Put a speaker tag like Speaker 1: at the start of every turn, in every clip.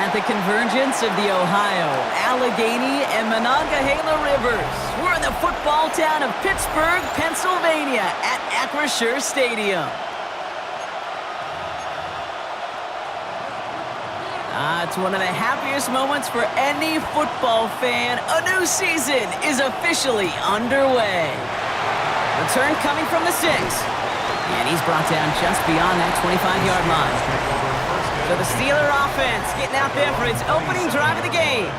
Speaker 1: At the convergence of the Ohio, Allegheny, and Monongahela Rivers, we're in the football town of Pittsburgh, Pennsylvania at Acrisure Stadium. It's one of the happiest moments for any football fan. A new season is officially underway. Return coming from the 6. And he's brought down just beyond that 25-yard line. So the Steeler offense getting out there for its opening drive of the game.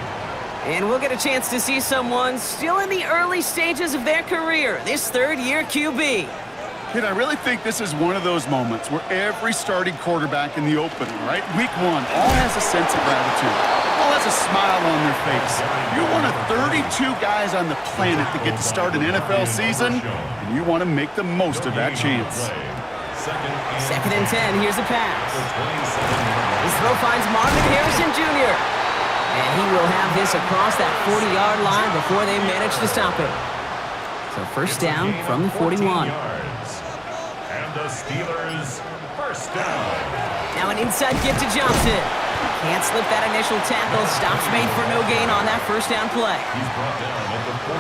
Speaker 1: And we'll get a chance to see someone still in the early stages of their career, this third-year QB.
Speaker 2: Kid, I really think this is one of those moments where every starting quarterback in the opening, right, week 1, all has a sense of gratitude, all has a smile on their face. You're one of 32 guys on the planet that get to start an NFL season, and you want to make the most of that chance.
Speaker 1: Second and 10, here's a pass. His throw finds Marvin Harrison Jr. And he will have this across that 40-yard line before they manage to stop it. So first down from the 41.
Speaker 3: And the Steelers first down.
Speaker 1: Now an inside give to Johnson. Can't slip that initial tackle. Stops made for no gain on that first down play.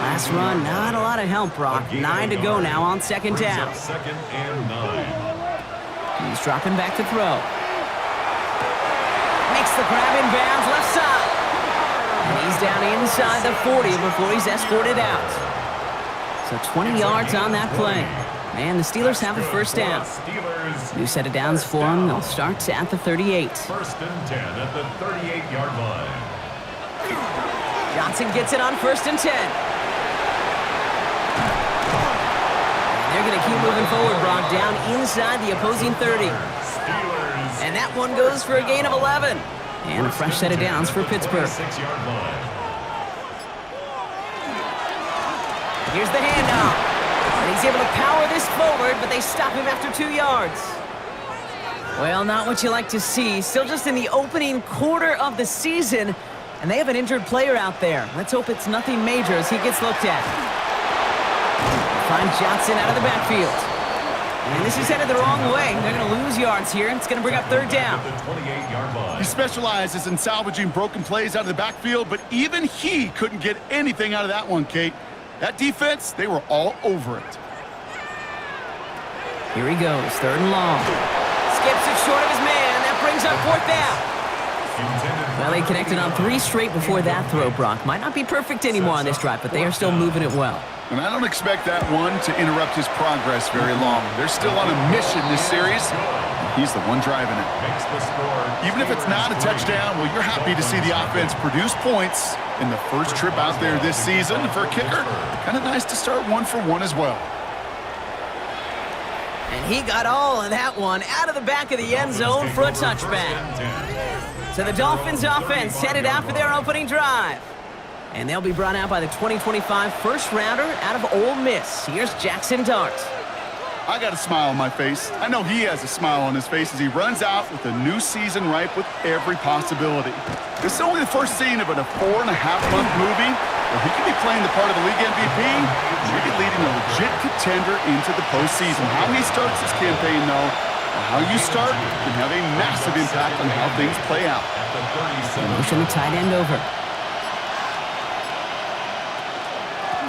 Speaker 1: Last run, not a lot of help, Brock. 9 to go now on second down.
Speaker 3: Second and 9.
Speaker 1: He's dropping back to throw. Makes the grab in bounds left side. And he's down inside the 40 before he's escorted out. So 20 yards on that play. And the Steelers have a first down. New set of downs for them. They'll start at the 38.
Speaker 3: First and 10 at the 38-yard line.
Speaker 1: Johnson gets it on first and 10. And they're going to keep moving forward, Brock, down inside the opposing 30. And that one goes for a gain of 11. And a fresh set of downs for Pittsburgh. Here's the handoff. And he's able to power this forward, but they stop him after 2 yards. Well, not what you like to see. Still just in the opening quarter of the season, and they have an injured player out there. Let's hope it's nothing major as he gets looked at. Find Johnson out of the backfield. And this is headed the wrong way. They're going to lose yards here. It's going to bring up third down.
Speaker 2: He specializes in salvaging broken plays out of the backfield, but even he couldn't get anything out of that one, Kate. That defense, they were all over it.
Speaker 1: Here he goes, third and long. Skips it short of his man. That brings up fourth down. Well, they connected on 3 straight before that throw, Brock. Might not be perfect anymore on this drive, but they are still moving it well.
Speaker 2: And I don't expect that one to interrupt his progress very long. They're still on a mission this series. He's the one driving it. Even if it's not a touchdown, well, you're happy to see the offense produce points in the first trip out there this season. For a kicker, kind of nice to start 1 for 1 as well.
Speaker 1: And he got all of that one out of the back of the end zone for a touchback. So the Dolphins offense headed out for their opening drive. And they'll be brought out by the 2025 first rounder out of Ole Miss. Here's Jackson Dart.
Speaker 2: I got a smile on my face. I know he has a smile on his face as he runs out with a new season ripe with every possibility. This is only the first scene of a 4.5-month movie where he could be playing the part of the league MVP, maybe leading a legit contender into the postseason. How he starts this campaign, though, or how you start, can have a massive impact on how things play out.
Speaker 1: Motion the tight end over.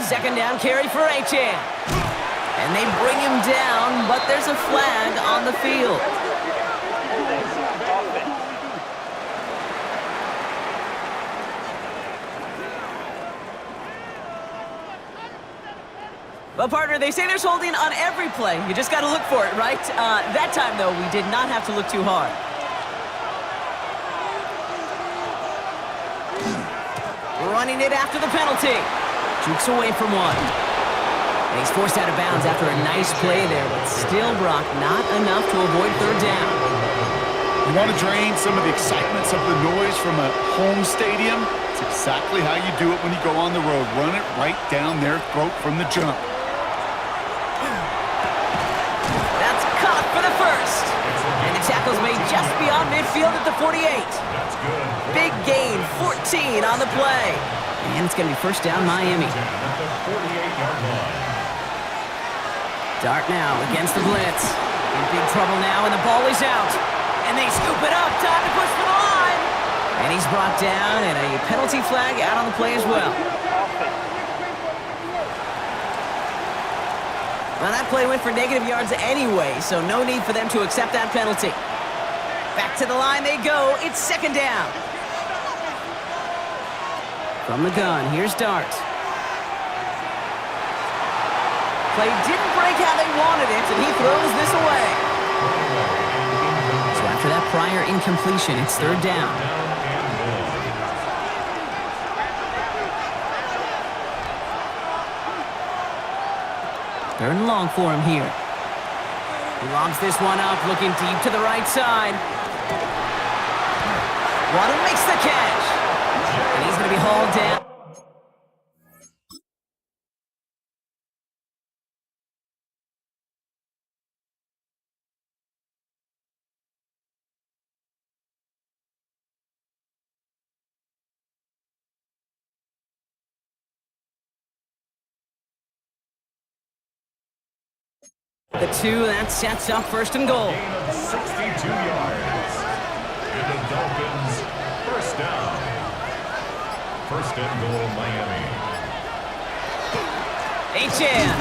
Speaker 1: Second down carry for Achane. And they bring him down, but there's a flag on the field. Well, partner, they say there's holding on every play. You just got to look for it, right? That time, though, we did not have to look too hard. Running it after the penalty. Jukes away from one. And he's forced out of bounds after a nice play there, but still, Brock, not enough to avoid third down.
Speaker 2: You want to drain some of the excitement, some of the noise from a home stadium? It's exactly how you do it when you go on the road. Run it right down their throat from the jump.
Speaker 1: That's caught for the first. And the tackle's made just beyond midfield at the 48.
Speaker 3: That's good.
Speaker 1: Big gain, 14 on the play. And it's going to be first down Miami.
Speaker 3: At the 48-yard line.
Speaker 1: Dart now against the blitz. In big trouble now, and the ball is out. And they scoop it up. Time to push for the line. And he's brought down, and a penalty flag out on the play as well. Well, that play went for negative yards anyway, so no need for them to accept that penalty. Back to the line they go. It's second down. From the gun, here's Dart. Play didn't break how they wanted it, and he throws this away. So after that prior incompletion, it's third down. Third and long for him here. He lobs this one up, looking deep to the right side. Waddle makes the catch. And he's going to be hauled down. The two, that sets up first and goal.
Speaker 3: Gain of 62 yards. And the Dolphins, first down. First and goal, Miami.
Speaker 1: H.N.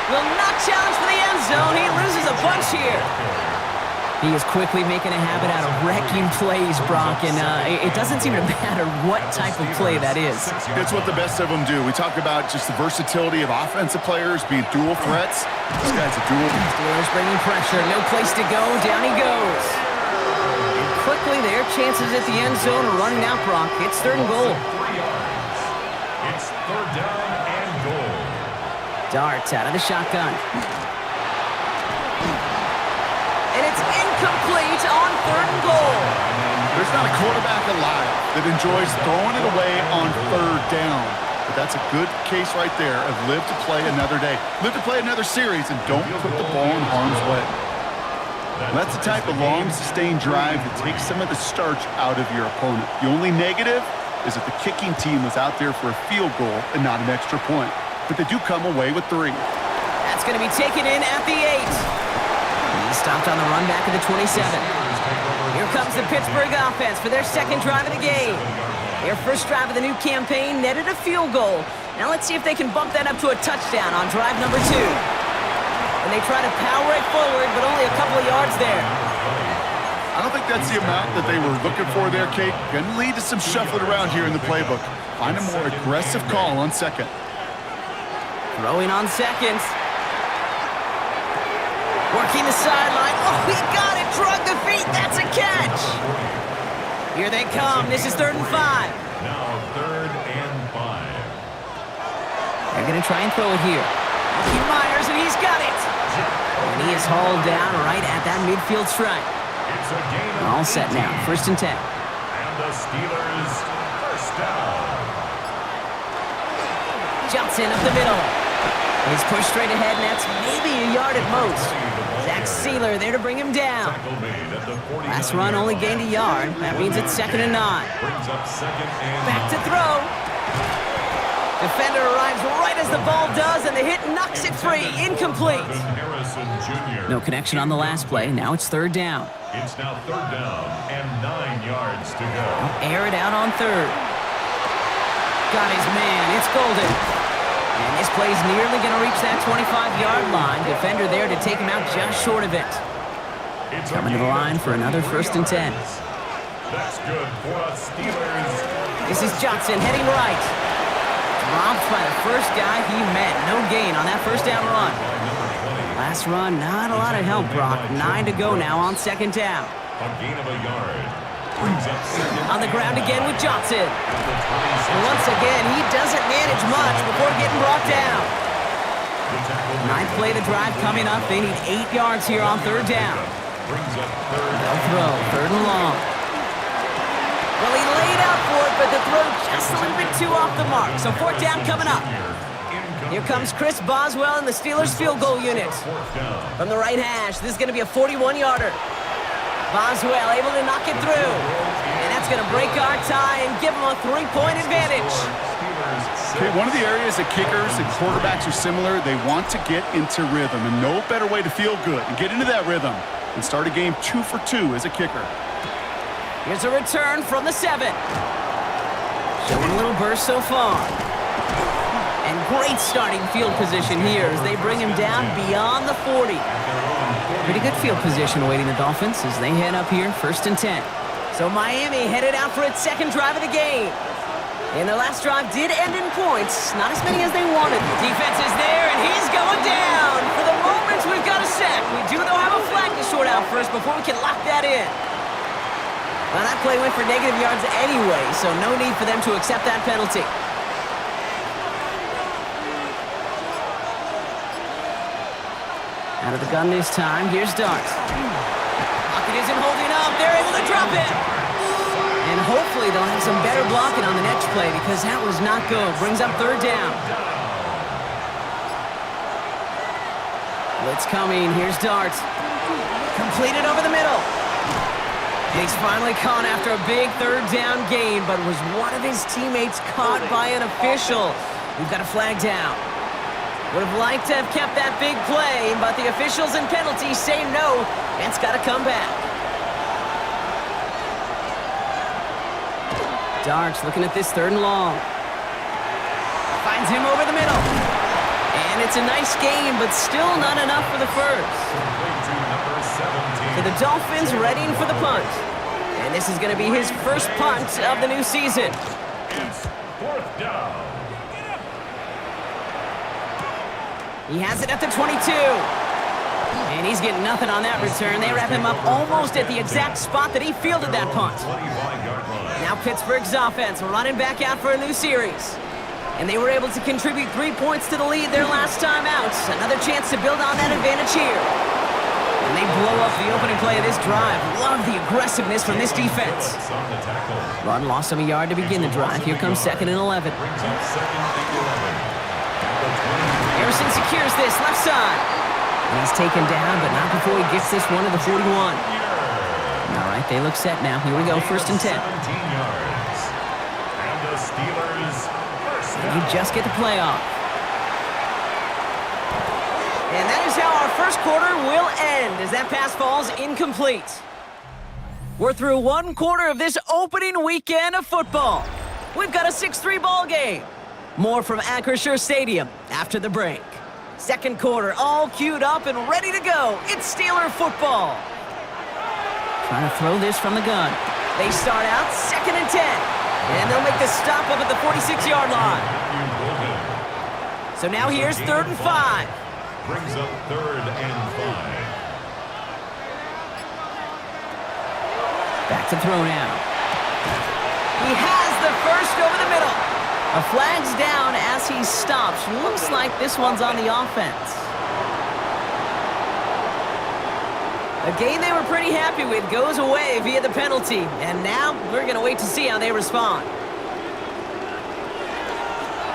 Speaker 1: will not challenge for the end zone. He loses a bunch here. He is quickly making a habit out of wrecking plays, Brock, and it doesn't seem to matter what type of play that is.
Speaker 2: It's what the best of them do. We talk about just the versatility of offensive players being dual threats. This guy's a dual.
Speaker 1: Steelers bringing pressure. No place to go. Down he goes. And quickly, their chances at the end zone are running out, Brock. It's third and goal.
Speaker 3: 3 yards. It's third down and goal.
Speaker 1: Darts out of the shotgun. And it's incomplete on third and goal.
Speaker 2: There's not a quarterback alive that enjoys throwing it away on third down. But that's a good case right there of live to play another day. Live to play another series and don't put the ball in harm's way. That's the type of long, sustained drive that takes some of the starch out of your opponent. The only negative is that the kicking team was out there for a field goal and not an extra point. But they do come away with 3.
Speaker 1: That's going to be taken in at the 8. He stopped on the run back at the 27. Here comes the Pittsburgh offense for their second drive of the game. Their first drive of the new campaign netted a field goal. Now let's see if they can bump that up to a touchdown on drive number 2. And they try to power it forward, but only a couple of yards there.
Speaker 2: I don't think that's the amount that they were looking for there, Kate. Going to lead to some shuffling around here in the playbook. Find a more aggressive call on second.
Speaker 1: Throwing on seconds. Working the sideline. Oh, he got it. Drug the feet. That's a catch. Here they come. This is third and 5.
Speaker 3: Now third and 5.
Speaker 1: They're going to try and throw it here. He Myers, and he's got it. And he is hauled down right at that midfield stripe.
Speaker 3: It's a gain of
Speaker 1: All set now. First and 10.
Speaker 3: And the Steelers, first down.
Speaker 1: Johnson up the middle. He's pushed straight ahead, and that's maybe a yard at most. Zach Sealer there to bring him down.
Speaker 3: Tackle made at the 49
Speaker 1: Last run only gained a yard. That means it's second and 9.
Speaker 3: Brings up second and
Speaker 1: Back to
Speaker 3: 9.
Speaker 1: throw. Defender arrives right as the ball does, and the hit knocks it free. Incomplete.
Speaker 3: Harrison Jr.
Speaker 1: No connection on the last play. Now it's third down.
Speaker 3: It's now third down and 9 yards to go.
Speaker 1: Air it out on third. Got his man. It's Golden. And this play's nearly going to reach that 25-yard line. Defender there to take him out just short of it.
Speaker 3: It's
Speaker 1: Coming to the line for another first and 10.
Speaker 3: That's good for us Steelers.
Speaker 1: This is Johnson heading right. Dropped by the first guy he met. No gain on that first down run. Last run, not a lot of help, Brock. 9 to go now on second down.
Speaker 3: A gain of a yard. Brings up second.
Speaker 1: On the ground again with Johnson.
Speaker 3: At the 26.
Speaker 1: And once again, he doesn't manage much before getting brought down.
Speaker 3: The tackle made
Speaker 1: Ninth play of the drive coming up. They need 8 yards here on third down.
Speaker 3: brings up third.
Speaker 1: They'll throw, third and long. Well, he laid out for it, but the throw just a little bit too off the mark. So fourth down coming up. Here comes Chris Boswell in the Steelers field goal unit.
Speaker 3: Fourth down.
Speaker 1: From the right hash, this is going to be a 41-yarder. Boswell able to knock it through. And that's going to break our tie and give them a 3-point advantage.
Speaker 2: Okay, one of the areas that kickers and quarterbacks are similar, they want to get into rhythm, and no better way to feel good and get into that rhythm than start a game 2 for 2 as a kicker.
Speaker 1: Here's a return from the 7. Showing a little burst so far. And great starting field position here as they bring him down beyond the 40. Pretty good field position awaiting the Dolphins as they head up here, 1st and 10. So Miami headed out for its second drive of the game. And their last drive did end in points, not as many as they wanted. Defense is there, and he's going down. For the moment, we've got a sack. We do, though, have a flag to sort out first before we can lock that in. Well, that play went for negative yards anyway, so no need for them to accept that penalty. Out of the gun this time, here's Dart. Pocket isn't holding up, they're able to drop it. And hopefully they'll have some better blocking on the next play because that was not good. Brings up 3rd down. Blitz coming, here's Dart. Completed over the middle. He's finally caught after a big 3rd down gain, but was one of his teammates caught by an official. We've got a flag down. Would have liked to have kept that big play, but the officials and penalties say no. It's got to come back. Darts looking at this 3rd and long. Finds him over the middle. And it's a nice game, but still not enough for the first. So the Dolphins readying for the punt. And this is going to be his first punt of the new season.
Speaker 3: It's 4th down.
Speaker 1: He has it at the 22. And he's getting nothing on that return. They wrap him up almost at the exact spot that he fielded that punt. Now Pittsburgh's offense running back out for a new series. And they were able to contribute 3 points to the lead their last time out. Another chance to build on that advantage here. And they blow up the opening play of this drive. Love the aggressiveness from this defense. Run lost him a yard to begin the drive. Here comes 2nd and 11. Harrison secures this left side. And he's taken down, but not before he gets this one to the 41. All right, they look set now. Here we go, 1st and 10.
Speaker 3: 17 yards. And the Steelers first down.
Speaker 1: You just get the play off. And that is how our first quarter will end as that pass falls incomplete. We're through 1 quarter of this opening weekend of football. We've got a 6-3 ball game. More from Acrisure Stadium after the break. 2nd quarter all queued up and ready to go. It's Steeler football. Trying to throw this from the gun. They start out 2nd and 10. And they'll make the stop up at the 46-yard line. So now here's 3rd and 5.
Speaker 3: Brings up 3rd and 5.
Speaker 1: Back to throw now. He has the first over the middle. A flag's down as he stops. Looks like this one's on the offense. A game they were pretty happy with goes away via the penalty. And now we're going to wait to see how they respond.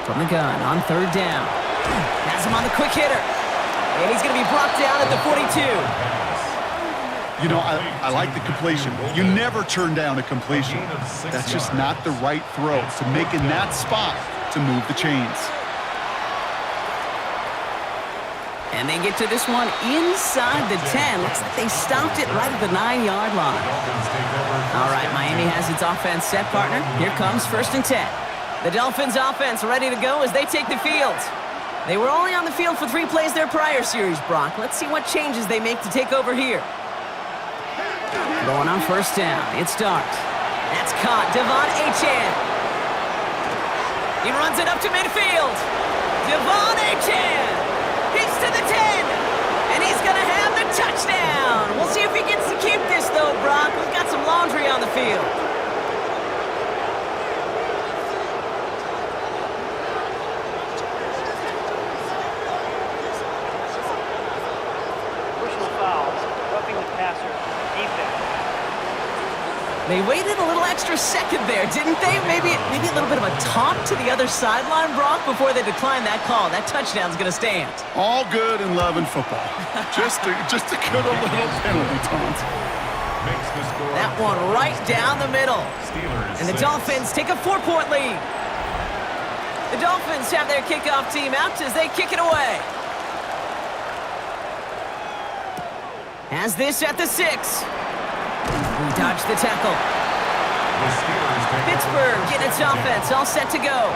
Speaker 1: From the gun on 3rd down. Has him on the quick hitter. And he's going to be brought down at the 42.
Speaker 2: You know, I like the completion. You never turn down a completion. That's just not the right throw. So making that spot to move the chains.
Speaker 1: And they get to this one inside the 10. Looks like they stopped it right at the 9-yard line. All right, Miami has its offense set, partner. Here comes 1st and 10. The Dolphins offense ready to go as they take the field. They were only on the field for 3 plays their prior series, Brock. Let's see what changes they make to take over here. Going on 1st down, it's Dart. That's caught, Devon Achane. He runs it up to midfield. Devon Achane. He's to the 10. And he's going to have the touchdown. We'll see if he gets to keep this, though, Brock. We've got some laundry on the field. They waited a little extra second there, didn't they? Maybe a little bit of a taunt to the other sideline, Brock, before they declined that call. That touchdown's going to stand.
Speaker 2: All good in love and football. just a good little penalty taunt.
Speaker 1: That one right down the middle. And the Dolphins take a 4-point lead. The Dolphins have their kickoff team out as they kick it away. Has this at the 6. We dodged the tackle.
Speaker 3: The Steelers take
Speaker 1: Pittsburgh getting its offense all set to go.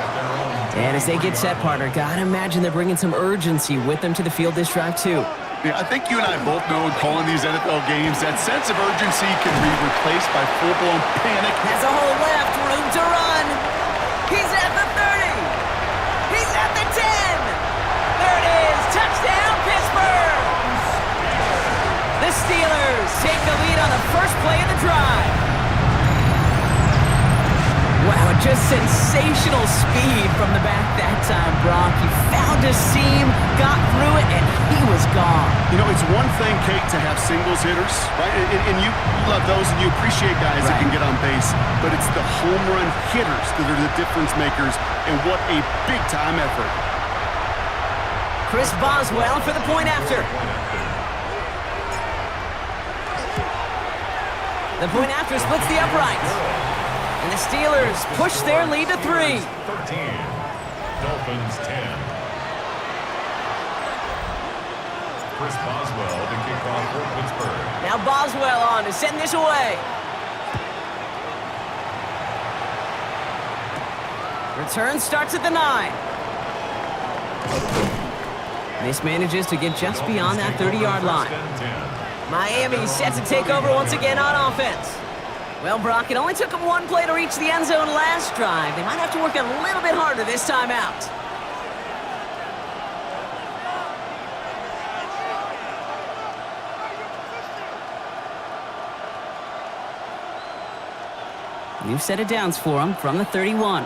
Speaker 1: And as they get set, partner, gotta imagine they're bringing some urgency with them to the field this drive, too.
Speaker 2: Yeah, I think you and I both know in calling these NFL games, that sense of urgency can be replaced by full-blown panic.
Speaker 1: Has a hole left, room to run. He's at the 30. He's at the 10. There it is, touchdown, Pittsburgh. The Steelers take the lead on the first play of the drive. Wow, just sensational speed from the back that time, Brock. He found a seam, got through it, and he was gone.
Speaker 2: You know, it's one thing, Kate, to have singles hitters, right? And you love those and you appreciate guys that can get on base. But it's the home run hitters that are the difference makers, and what a big-time effort.
Speaker 1: Chris Boswell for the point after. The point after splits the uprights. And the Steelers push their lead to 3.
Speaker 3: 13. Dolphins 10. Chris Boswell to kick off for Pittsburgh.
Speaker 1: Now Boswell on to send this away. Return starts at the 9. This manages to get just beyond that 30-yard line. Miami set to take over once again on offense. Well, Brock, it only took them one play to reach the end zone last drive. They might have to work a little bit harder this time out. New set of downs for them from the 31.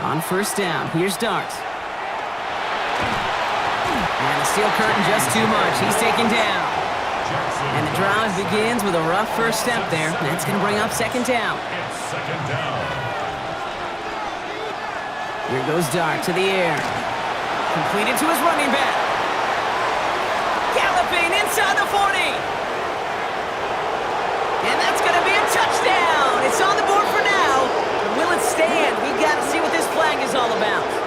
Speaker 1: On first down, here's Dart. And the steel curtain just too much. He's taken down. And the drive begins with a rough first step there. That's going to bring up second down.
Speaker 3: It's second down.
Speaker 1: Here goes Dart to the air. Completed to his running back. Galloping inside the 40. And that's going to be a touchdown. It's on the board for now. Will it stand? We've got to see what this flag is all about.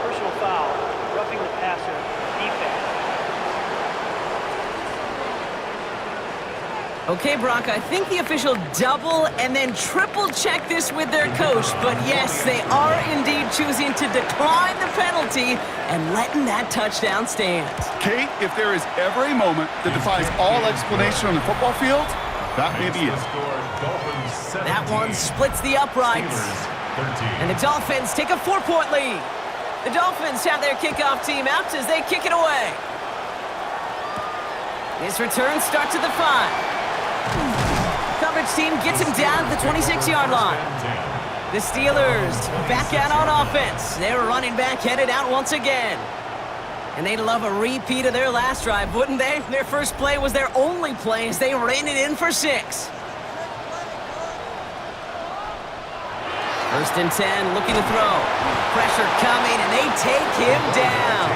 Speaker 4: Personal foul, roughing the passer, defense.
Speaker 1: Okay, Brock, I think the official double and then triple check this with their coach, but yes, they are indeed choosing to decline the penalty and letting that touchdown stand.
Speaker 2: Kate, if there is ever a moment that defies all explanation on the football field, that may be it.
Speaker 1: That one splits the uprights. And the Dolphins take a 4-point lead. The Dolphins have their kickoff team out as they kick it away. This return starts at the 5. Coverage team gets him down to the 26-yard line. The Steelers back out on offense. Their running back headed out once again. And they'd love a repeat of their last drive, wouldn't they? Their first play was their only play as they ran it in for 6. First and 10, looking to throw. Pressure coming, and they take him down.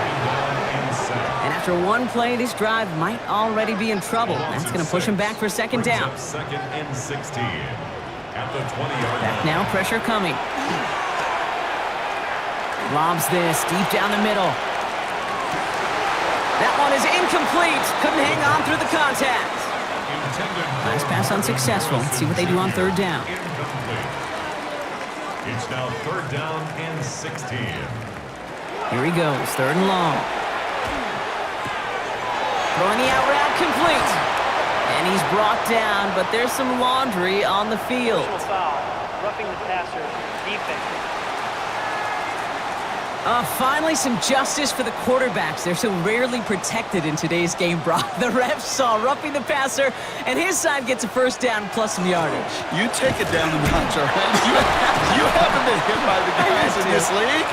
Speaker 1: And after one play, this drive might already be in trouble. That's going to push him back for second down.
Speaker 3: Second and 16. At the 20-yard
Speaker 1: Back
Speaker 3: line.
Speaker 1: now, pressure coming. Lobs this deep down the middle. That one is incomplete. Couldn't hang on through the contact. Nice pass unsuccessful. Let's see what they do on third down.
Speaker 3: Incomplete. It's now third down and 16.
Speaker 1: Here he goes, third and long. Throwing the out route complete. And he's brought down, but there's some laundry on the field.
Speaker 4: Personal foul, roughing the passer, defense.
Speaker 1: Finally, some justice for the quarterbacks. They're so rarely protected in today's game, Brock. The refs saw roughing the passer, and his side gets a first down plus some yardage.
Speaker 2: You take it down a notch, all right? You haven't been hit by the guys in this league.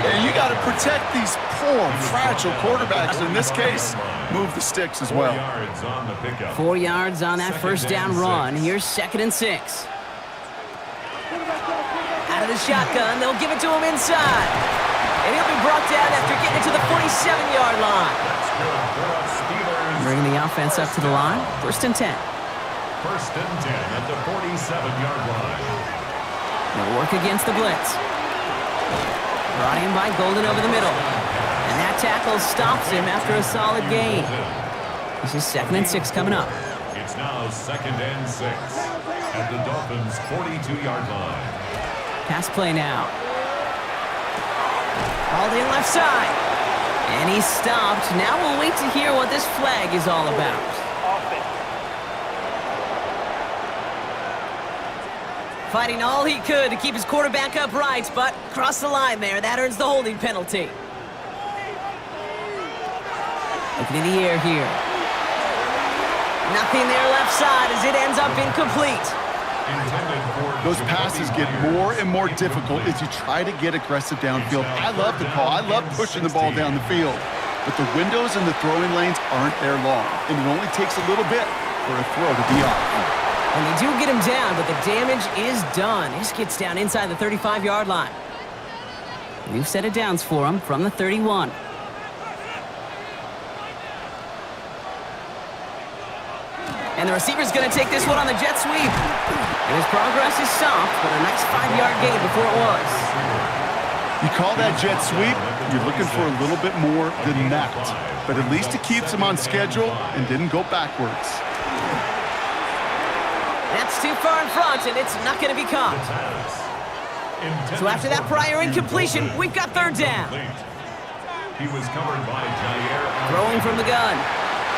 Speaker 2: And you got to protect these poor, fragile quarterbacks. In this case, move the sticks as
Speaker 3: 4
Speaker 2: well.
Speaker 3: yards on the pickup.
Speaker 1: 4 yards on that first down run. Here's second and 6. Out of the shotgun, they'll give it to him inside. And he'll be brought down after getting it to the 47-yard line.
Speaker 3: That's good for us Steelers.
Speaker 1: Bringing the offense up to the line. First and 10.
Speaker 3: First and 10 at the 47-yard line.
Speaker 1: They'll work against the blitz. Brought in by Golden over the middle. And that tackle stops him after a solid gain. This is 2nd and 6 coming up.
Speaker 3: It's now 2nd and 6 at the Dolphins' 42-yard line.
Speaker 1: Pass play now. Called in left side. And he's stopped. Now we'll wait to hear what this flag is all about.
Speaker 4: Offense.
Speaker 1: Fighting all he could to keep his quarterback upright, but crossed the line there. That earns the holding penalty. Looking in the air here. Nothing there left side as it ends up incomplete.
Speaker 2: Those passes get more and more difficult as you try to get aggressive downfield. I love the call. I love pushing the ball down the field. But the windows and the throwing lanes aren't there long, and it only takes a little bit for a throw to be off.
Speaker 1: And they do get him down, but the damage is done. This gets down inside the 35-yard line. We've set it downs for him from the 31. And the receiver's going to take this one on the jet sweep. And his progress is stopped, but a nice 5-yard gain before it was.
Speaker 2: You call that jet sweep, you're looking for a little bit more than that. But at least it keeps him on schedule and didn't go backwards.
Speaker 1: That's too far in front, and it's not going to be caught. So after that prior incompletion, we've got 3rd down.
Speaker 3: He was covered by Jair.
Speaker 1: Throwing from the gun.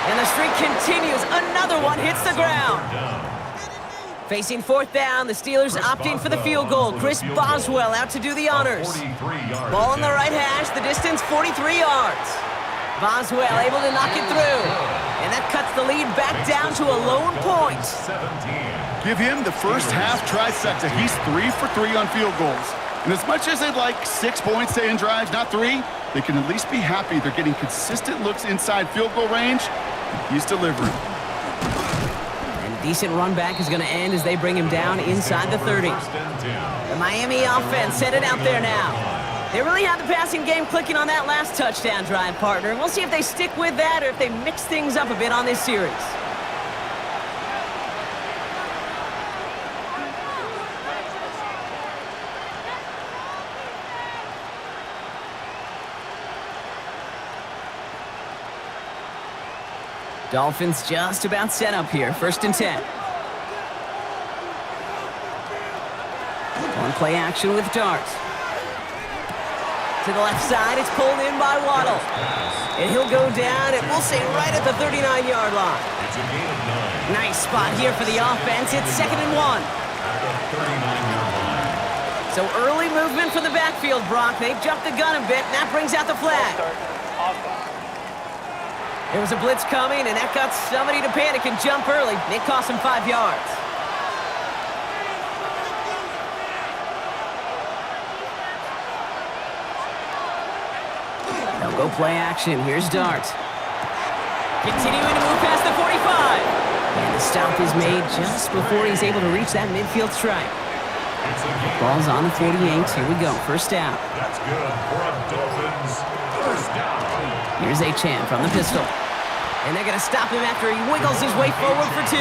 Speaker 1: And the streak continues. Another one hits the ground. Facing 4th down, the Steelers opting for the field goal. Chris Boswell out to do the honors. Ball on the right hash, the distance 43 yards. Boswell able to knock it through. And that cuts the lead back down to a lone point.
Speaker 2: Give him the first half trifecta. He's 3 for 3 on field goals. And as much as they'd like 6 points to end drives, not 3, they can at least be happy they're getting consistent looks inside field goal range. He's delivering.
Speaker 1: And decent run back is going to end as they bring him down inside the 30. The Miami offense set it out there now. They really had the passing game clicking on that last touchdown drive, partner. We'll see if they stick with that or if they mix things up a bit on this series. Dolphins just about set up here. 1st and 10. On play action with Dart. To the left side, it's pulled in by Waddle. And he'll go down, and we'll say right at the 39-yard line.
Speaker 3: It's a gain of 9.
Speaker 1: Nice spot here for the offense. It's 2nd and 1.
Speaker 3: At the 39-yard line.
Speaker 1: So early movement from the backfield, Brock. They've jumped the gun a bit, and that brings out the flag.
Speaker 4: Offense.
Speaker 1: There was a blitz coming, and that got somebody to panic and jump early. It cost him 5 yards. They'll go play action. Here's Dart. Continuing to move past the 45. And the stop is made just before he's able to reach that midfield strike. Ball's on the 48. Here we go. 1st down.
Speaker 3: That's good for a Dolphins 1st down.
Speaker 1: Here's Achane from the pistol. And they're going to stop him after he wiggles his way forward for 2.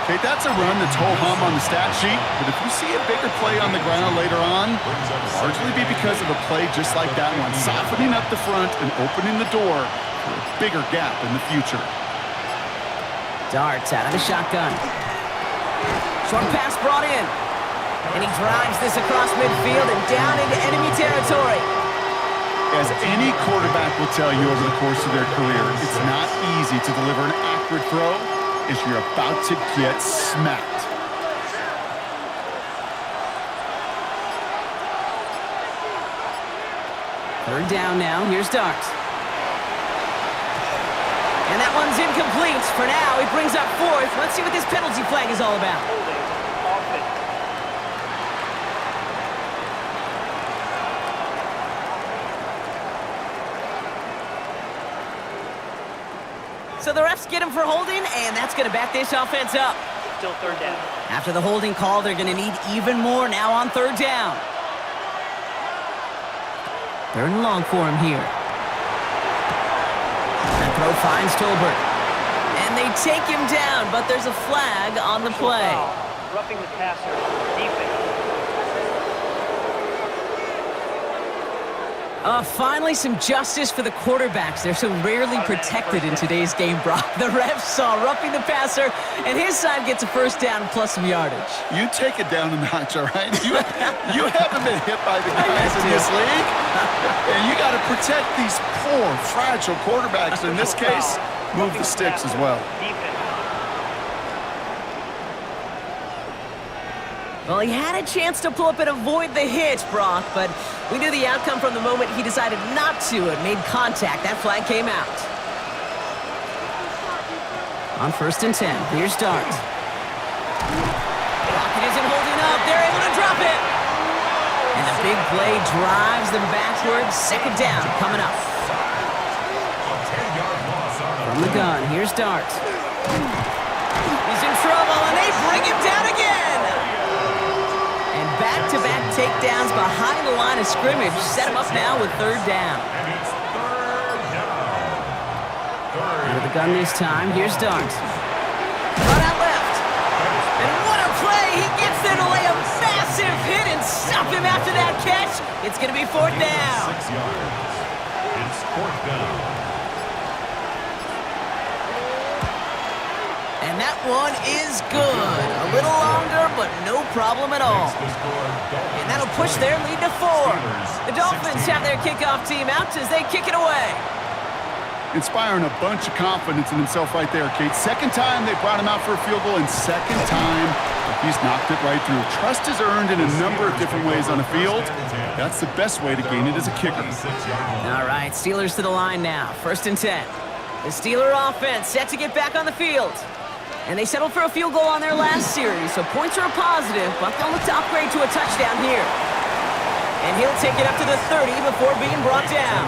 Speaker 2: Okay, that's a run that's ho-hum on the stat sheet, but if you see a bigger play on the ground later on, it'll largely be because of a play just like that one, softening up the front and opening the door for a bigger gap in the future.
Speaker 1: Darts out of the shotgun. Short pass brought in. And he drives this across midfield and down into enemy territory.
Speaker 2: As any quarterback will tell you over the course of their career, it's not easy to deliver an accurate throw as you're about to get smacked.
Speaker 1: Third down now. Here's Darts. And that one's incomplete. For now, he brings up 4th. Let's see what this penalty flag is all about.
Speaker 4: Offense.
Speaker 1: So the refs get him for holding, and that's going to back this offense up.
Speaker 4: Still 3rd down.
Speaker 1: After the holding call, they're going to need even more now on 3rd down. 3rd and long for him here. That throw finds Tolbert. And they take him down, but there's a flag on the play.
Speaker 4: Roughing the passer. Defense.
Speaker 1: Finally some justice for the quarterbacks. They're so rarely protected in today's game, Brock. The refs saw roughing the passer, and his side gets a first down plus some yardage.
Speaker 2: You take it down a notch, all right? You haven't been hit by the guys in this league. And you got to protect these poor, fragile quarterbacks. In this case, move the sticks as well.
Speaker 1: Well, he had a chance to pull up and avoid the hit, Brock, but we knew the outcome from the moment he decided not to and made contact. That flag came out. On 1st and 10, here's Dart. Rocket isn't holding up. They're able to drop it. And the big play drives them backwards. 2nd down coming up. From the gun, here's Dart. He's in trouble, and they bring him down again. Back-to-back takedowns behind the line of scrimmage. Set him up now with 3rd down.
Speaker 3: And it's 3rd down.
Speaker 1: Out of the gun this time. Here's Dart. Run out left. And what a play. He gets there to lay a massive hit and stop him after that catch. It's going to be 4th down.
Speaker 3: 6 yards. It's 4th down.
Speaker 1: And that one is good. A little longer, but no problem at all. And that'll push their lead to 4. The Dolphins have their kickoff team out as they kick it away.
Speaker 2: Inspiring a bunch of confidence in himself right there, Kate. 2nd time they brought him out for a field goal, and 2nd time he's knocked it right through. Trust is earned in a number of different ways on the field. That's the best way to gain it as a kicker.
Speaker 1: All right, Steelers to the line now. 1st and 10. The Steeler offense set to get back on the field. And they settled for a field goal on their last series, so points are a positive, but they'll look to upgrade to a touchdown here. And he'll take it up to the 30 before being brought down.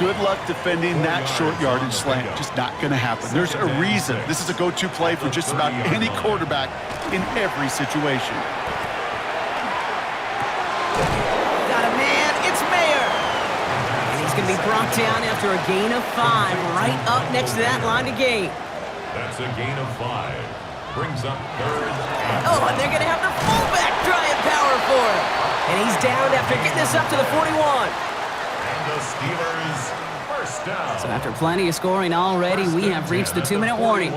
Speaker 2: Good luck defending that short yardage slant. Just not going to happen. There's a reason this is a go-to play for just about any quarterback in every situation.
Speaker 1: Got a man, it's Mayer. And he's going to be brought down after a gain of 5, right up next to that line to gain.
Speaker 3: That's a gain of 5. Brings up 3rd.
Speaker 1: Oh, and they're going to have the fullback trying power for him. And he's down after getting this up to the 41.
Speaker 3: And the Steelers, 1st down.
Speaker 1: So after plenty of scoring already, we have reached the 2-minute warning.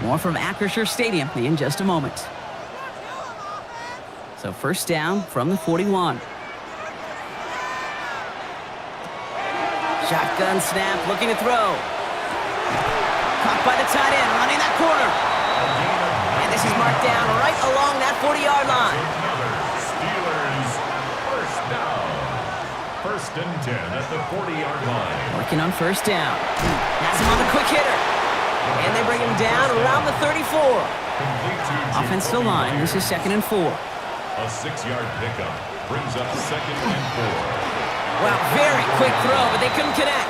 Speaker 1: More from Acrisure Stadium in just a moment. So 1st down from the 41. Shotgun snap, looking to throw. Caught by the tight end, running that corner. And this is marked down right along that 40-yard line.
Speaker 3: Steelers, 1st down. 1st and 10 at the 40-yard line.
Speaker 1: Working on 1st down. Has him on the quick hitter. And they bring him down around the 34. Offensive line, this is 2nd and 4.
Speaker 3: A 6-yard pickup brings up 2nd and 4.
Speaker 1: Wow, very quick throw, but they couldn't connect.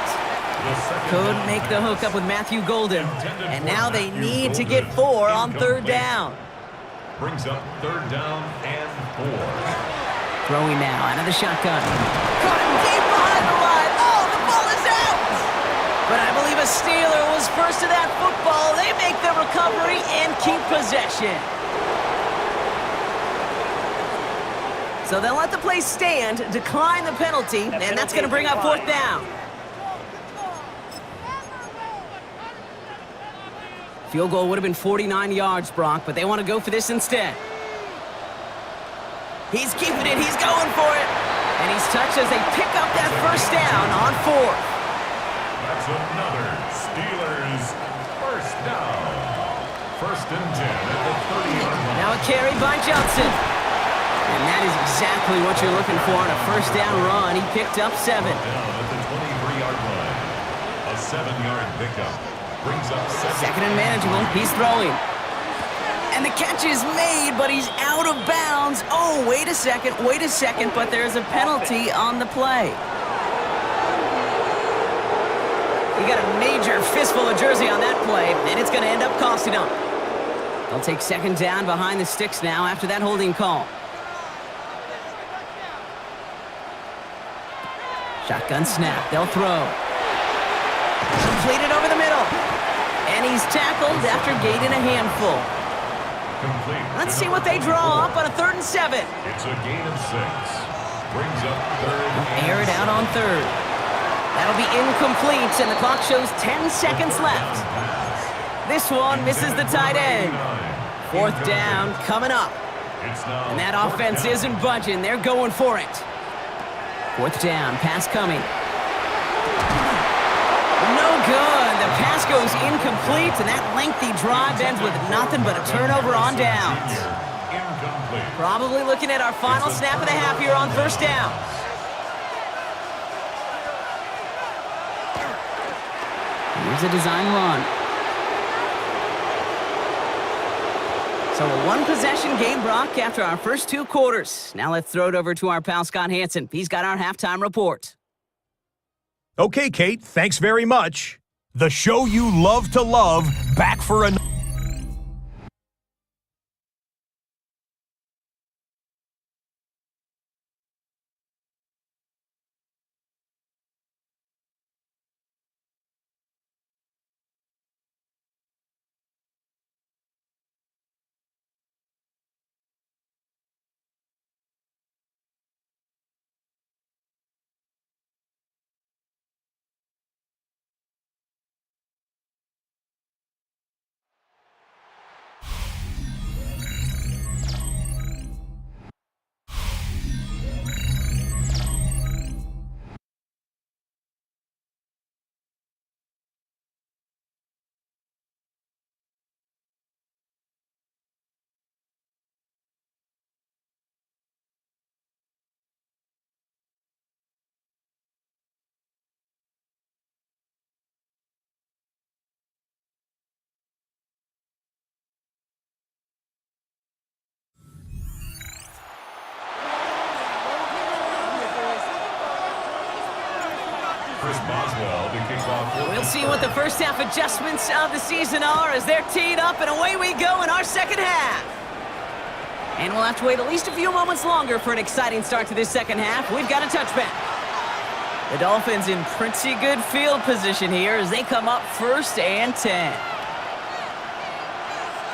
Speaker 1: Couldn't make the hook up with Matthew Golden. And now they need to get 4 on 3rd down.
Speaker 3: Brings up 3rd down and 4.
Speaker 1: Throwing now out of the shotgun. Caught him deep behind the line. Oh, the ball is out. But I believe a Steeler was first to that football. They make the recovery and keep possession. So they'll let the play stand, decline the penalty, and that's going to bring up 4th down. Field goal would have been 49 yards, Brock, but they want to go for this instead. He's keeping it. He's going for it. And he's touched as they pick up that 1st down on 4th.
Speaker 3: That's another Steelers 1st down. 1st and 10 at the 30-yard line.
Speaker 1: Now a carry by Johnson. And that is exactly what you're looking for on a 1st down run. He picked up 7.
Speaker 3: Down at the 23-yard line. A 7-yard pickup. Brings up
Speaker 1: 2nd and manageable. He's throwing. And the catch is made, but he's out of bounds. Oh, wait a second, but there's a penalty on the play. He got a major fistful of jersey on that play, and it's going to end up costing him. They'll take 2nd down behind the sticks now after that holding call. Shotgun snap, they'll throw. Completed over the middle. And he's tackled after gaining a handful.
Speaker 3: complete.
Speaker 1: Let's see what they draw up on a 3rd and 7.
Speaker 3: It's a gain of 6. Brings up third.
Speaker 1: Air it out on third. That'll be incomplete, and the clock shows 10 seconds left. This one misses the tight end. Fourth down coming up. And that offense isn't budging. They're going for it. Fourth down, pass coming. No good. The pass goes incomplete, and that lengthy drive ends with nothing but a turnover on downs. Probably looking at our final snap of the half here on first down. Here's a design run. So a one-possession game, Brock, after our first 2 quarters. Now let's throw it over to our pal Scott Hansen. He's got our halftime report.
Speaker 5: Okay, Kate, thanks very much. The show you love to love, back for another.
Speaker 3: Chris Boswell to kick off.
Speaker 1: We'll see what the first half adjustments of the season are as they're teed up, and away we go in our second half. And we'll have to wait at least a few moments longer for an exciting start to this second half. We've got a touchback. The Dolphins in pretty good field position here as they come up 1st and 10.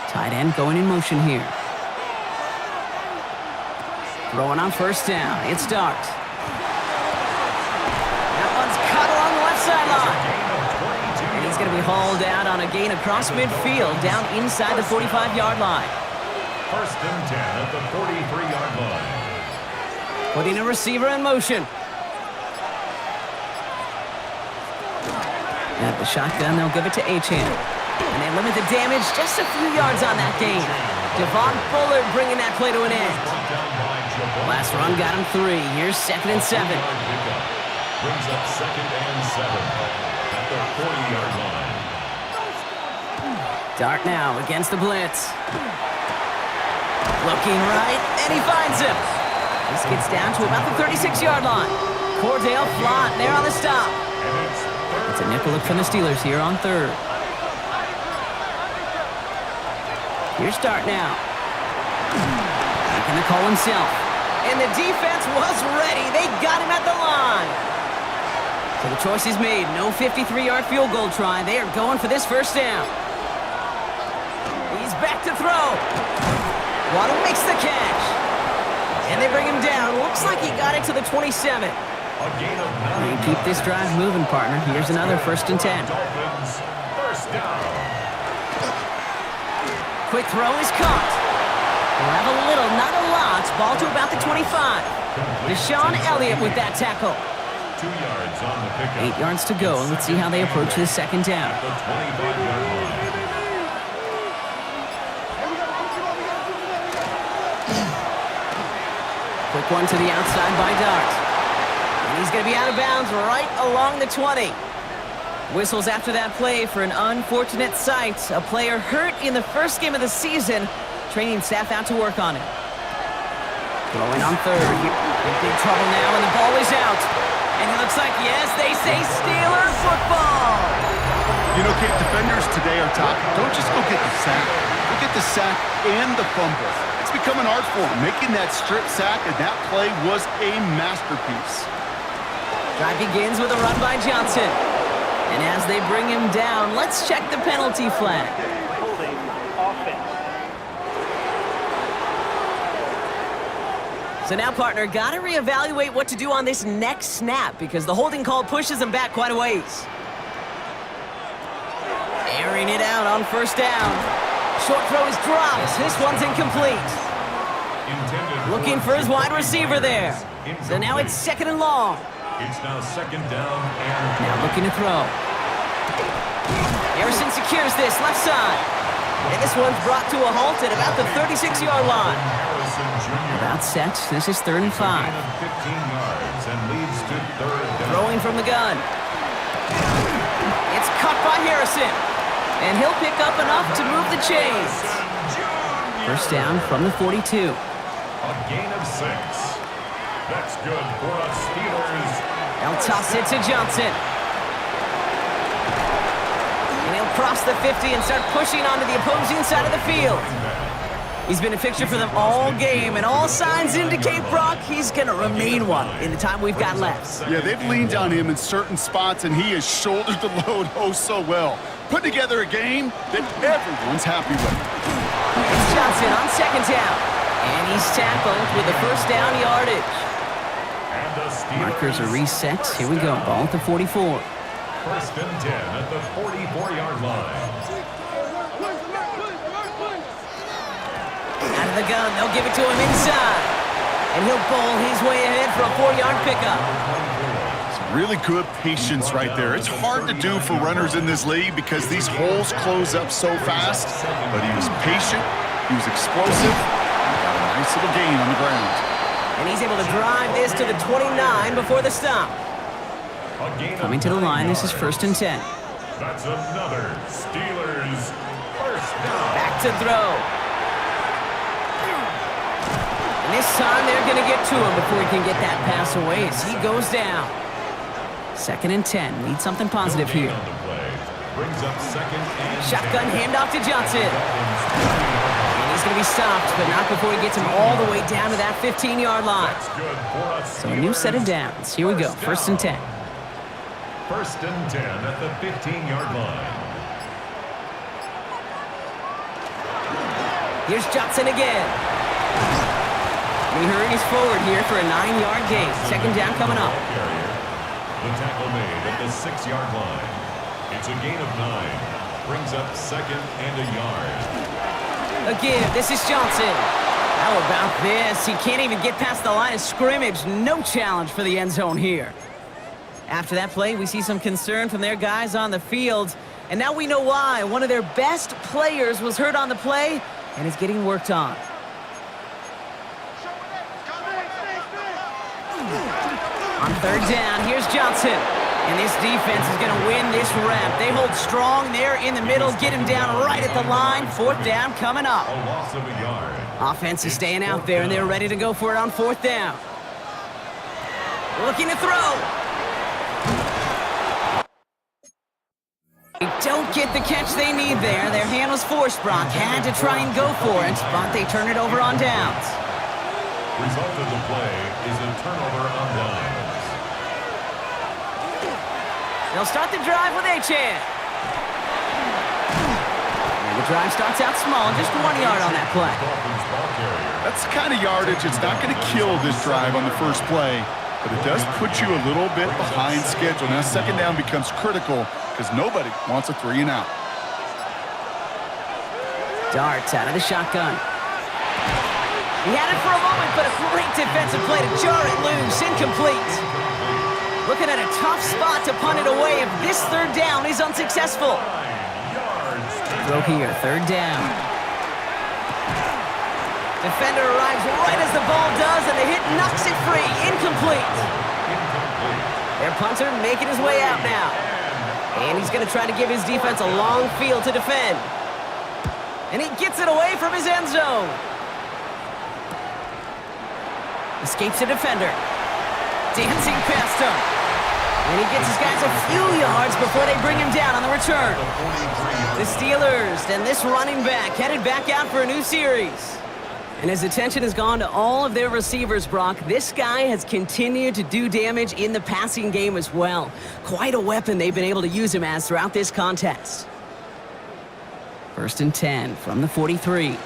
Speaker 1: Tight end going in motion here. Throwing on first down. It starts. That one's cut along the left sideline. And he's going to be hauled out on a gain across midfield down inside the 45-yard line.
Speaker 3: 1st and 10 at the 43-yard line.
Speaker 1: Putting a receiver in motion. At the shotgun, they'll give it to Achane. And they limit the damage just a few yards on that gain. Devon Bullard bringing that play to an end. Last run got him 3. Here's 2nd and 7.
Speaker 3: Brings up 2nd and 7 at the 40-yard line.
Speaker 1: Dart now against the blitz. Looking right, and he finds him. This gets down to about the 36-yard line. Cordell Flott there on the stop. It's a nickel look from the Steelers here on 3rd. Here's Dart now. Making the call himself. And the defense was ready. They got him at the line. So the choice is made. No 53-yard field goal try. They are going for this first down. He's back to throw. Waddle makes the catch. And they bring him down. Looks like he got it to the 27. You keep this drive moving, partner. Here's another 1st and 10.
Speaker 3: Dolphins, 1st down.
Speaker 1: Quick throw is caught. We'll have a little, not a lot. Ball to about the 25. Deshaun Elliott with that tackle.
Speaker 3: 2 yards on the pickup.
Speaker 1: 8 yards to go. Let's see how they approach this second down.
Speaker 3: The 25-yard line.
Speaker 1: Quick one to the outside by Dart. And he's going to be out of bounds right along the 20. Whistles after that play for an unfortunate sight. A player hurt in the first game of the season. Training staff out to work on it. Throwing on 3rd. In big trouble now, and the ball is out. And it looks like, yes, they say Steeler football.
Speaker 2: You know, Kate, defenders today are talking. Don't just go get the sack. Go get the sack and the fumble. It's become an art form. Making that strip sack, and that play was a masterpiece.
Speaker 1: Drive begins with a run by Johnson. And as they bring him down, let's check the penalty flag.
Speaker 4: Holding offense.
Speaker 1: So now, partner, got to reevaluate what to do on this next snap because the holding call pushes him back quite a ways. Airing it out on first down. Short throw is dropped. This one's incomplete. Looking for his wide receiver there. So now it's second and long.
Speaker 3: It's now second down and
Speaker 1: Now looking to throw. Harrison secures this left side. And this one's brought to a halt at about the 36-yard line.
Speaker 3: Harrison Jr.
Speaker 1: About set. This is 3rd and 5.
Speaker 3: Gain of 15 yards and leads to third down.
Speaker 1: Throwing from the gun. It's caught by Harrison. And he'll pick up enough to move the chains. First down from the 42.
Speaker 3: A gain of 6. That's good for us Steelers.
Speaker 1: They'll toss it to Johnson. And he'll cross the 50 and start pushing onto the opposing side of the field. He's been a fixture for them all game, and all signs indicate, Brock, he's going to remain one in the time we've got left.
Speaker 2: Yeah, they've leaned on him in certain spots, and he has shouldered the load oh so well. Put together a game that everyone's happy with.
Speaker 1: It's Johnson on second down. And he's tackled with the first down yardage.
Speaker 3: And the Steelers
Speaker 1: Markers are reset. Here we go. Ball at the 44.
Speaker 3: First and 10 at the 44-yard line.
Speaker 1: Out of the gun, they'll give it to him inside. And he'll bowl his way ahead for a 4-yard pickup.
Speaker 2: Really good patience right there. It's hard to do for runners in this league because these holes close up so fast. But he was patient, he was explosive, and got a nice little gain on the ground.
Speaker 1: And he's able to drive this to the 29 before the stop. Coming to the line, this is 1st and 10.
Speaker 3: That's another Steelers first down.
Speaker 1: Back to throw. And this time they're going to get to him before he can get that pass away as he goes down. 2nd and 10. Need something positive here.
Speaker 3: On the play. Brings up second and
Speaker 1: Shotgun
Speaker 3: 10.
Speaker 1: handoff to Johnson. And he's going to be stopped, but not before he gets him all the way down to that 15-yard line.
Speaker 3: That's good for us.
Speaker 1: So a new set of downs. Here we go. 1st and 10.
Speaker 3: First and 10 at the 15-yard line.
Speaker 1: Here's Johnson again. He hurries forward here for a 9-yard gain. 2nd down coming up.
Speaker 3: The tackle made at the 6-yard line. It's a gain of 9. Brings up second and a yard.
Speaker 1: A give. This is Johnson. How about this? He can't even get past the line of scrimmage. No challenge for the end zone here. After that play, we see some concern from their guys on the field. And now we know why. One of their best players was hurt on the play and is getting worked on. On 3rd down, here's Johnson. And this defense is going to win this rep. They hold strong there in the middle, get him down right at the line. 4th down coming up.
Speaker 3: A loss of a yard.
Speaker 1: Offense is staying out there, and they're ready to go for it on 4th down. Looking to throw. They don't get the catch they need there. Their hand was forced, Brock. Had to try and go for it, but they turn it over on downs.
Speaker 3: Result of the play is a turnover on downs.
Speaker 1: They'll start the drive with Achane. And the drive starts out small, just 1 yard on that play.
Speaker 3: Dolphins ball carrier.
Speaker 2: That's the kind of yardage it's not going to kill this drive on the first play, but it does put you a little bit behind schedule. Now 2nd down becomes critical because nobody wants a 3 and out.
Speaker 1: Darts out of the shotgun. He had it for a moment, but a great defensive play to jar it loose. Incomplete. Looking at a tough spot to punt it away if this 3rd down is unsuccessful. Throw here, 3rd down. Defender arrives right as the ball does, and the hit knocks it free. Incomplete. Their punter making his way out now. And he's going to try to give his defense a long field to defend. And he gets it away from his end zone. Escapes a defender. Dancing past him. And he gets his guys a few yards before they bring him down on the return. The Steelers and this running back headed back out for a new series. And his attention has gone to all of their receivers, Brock. This guy has continued to do damage in the passing game as well. Quite a weapon they've been able to use him as throughout this contest. 1st and 10 from the 43.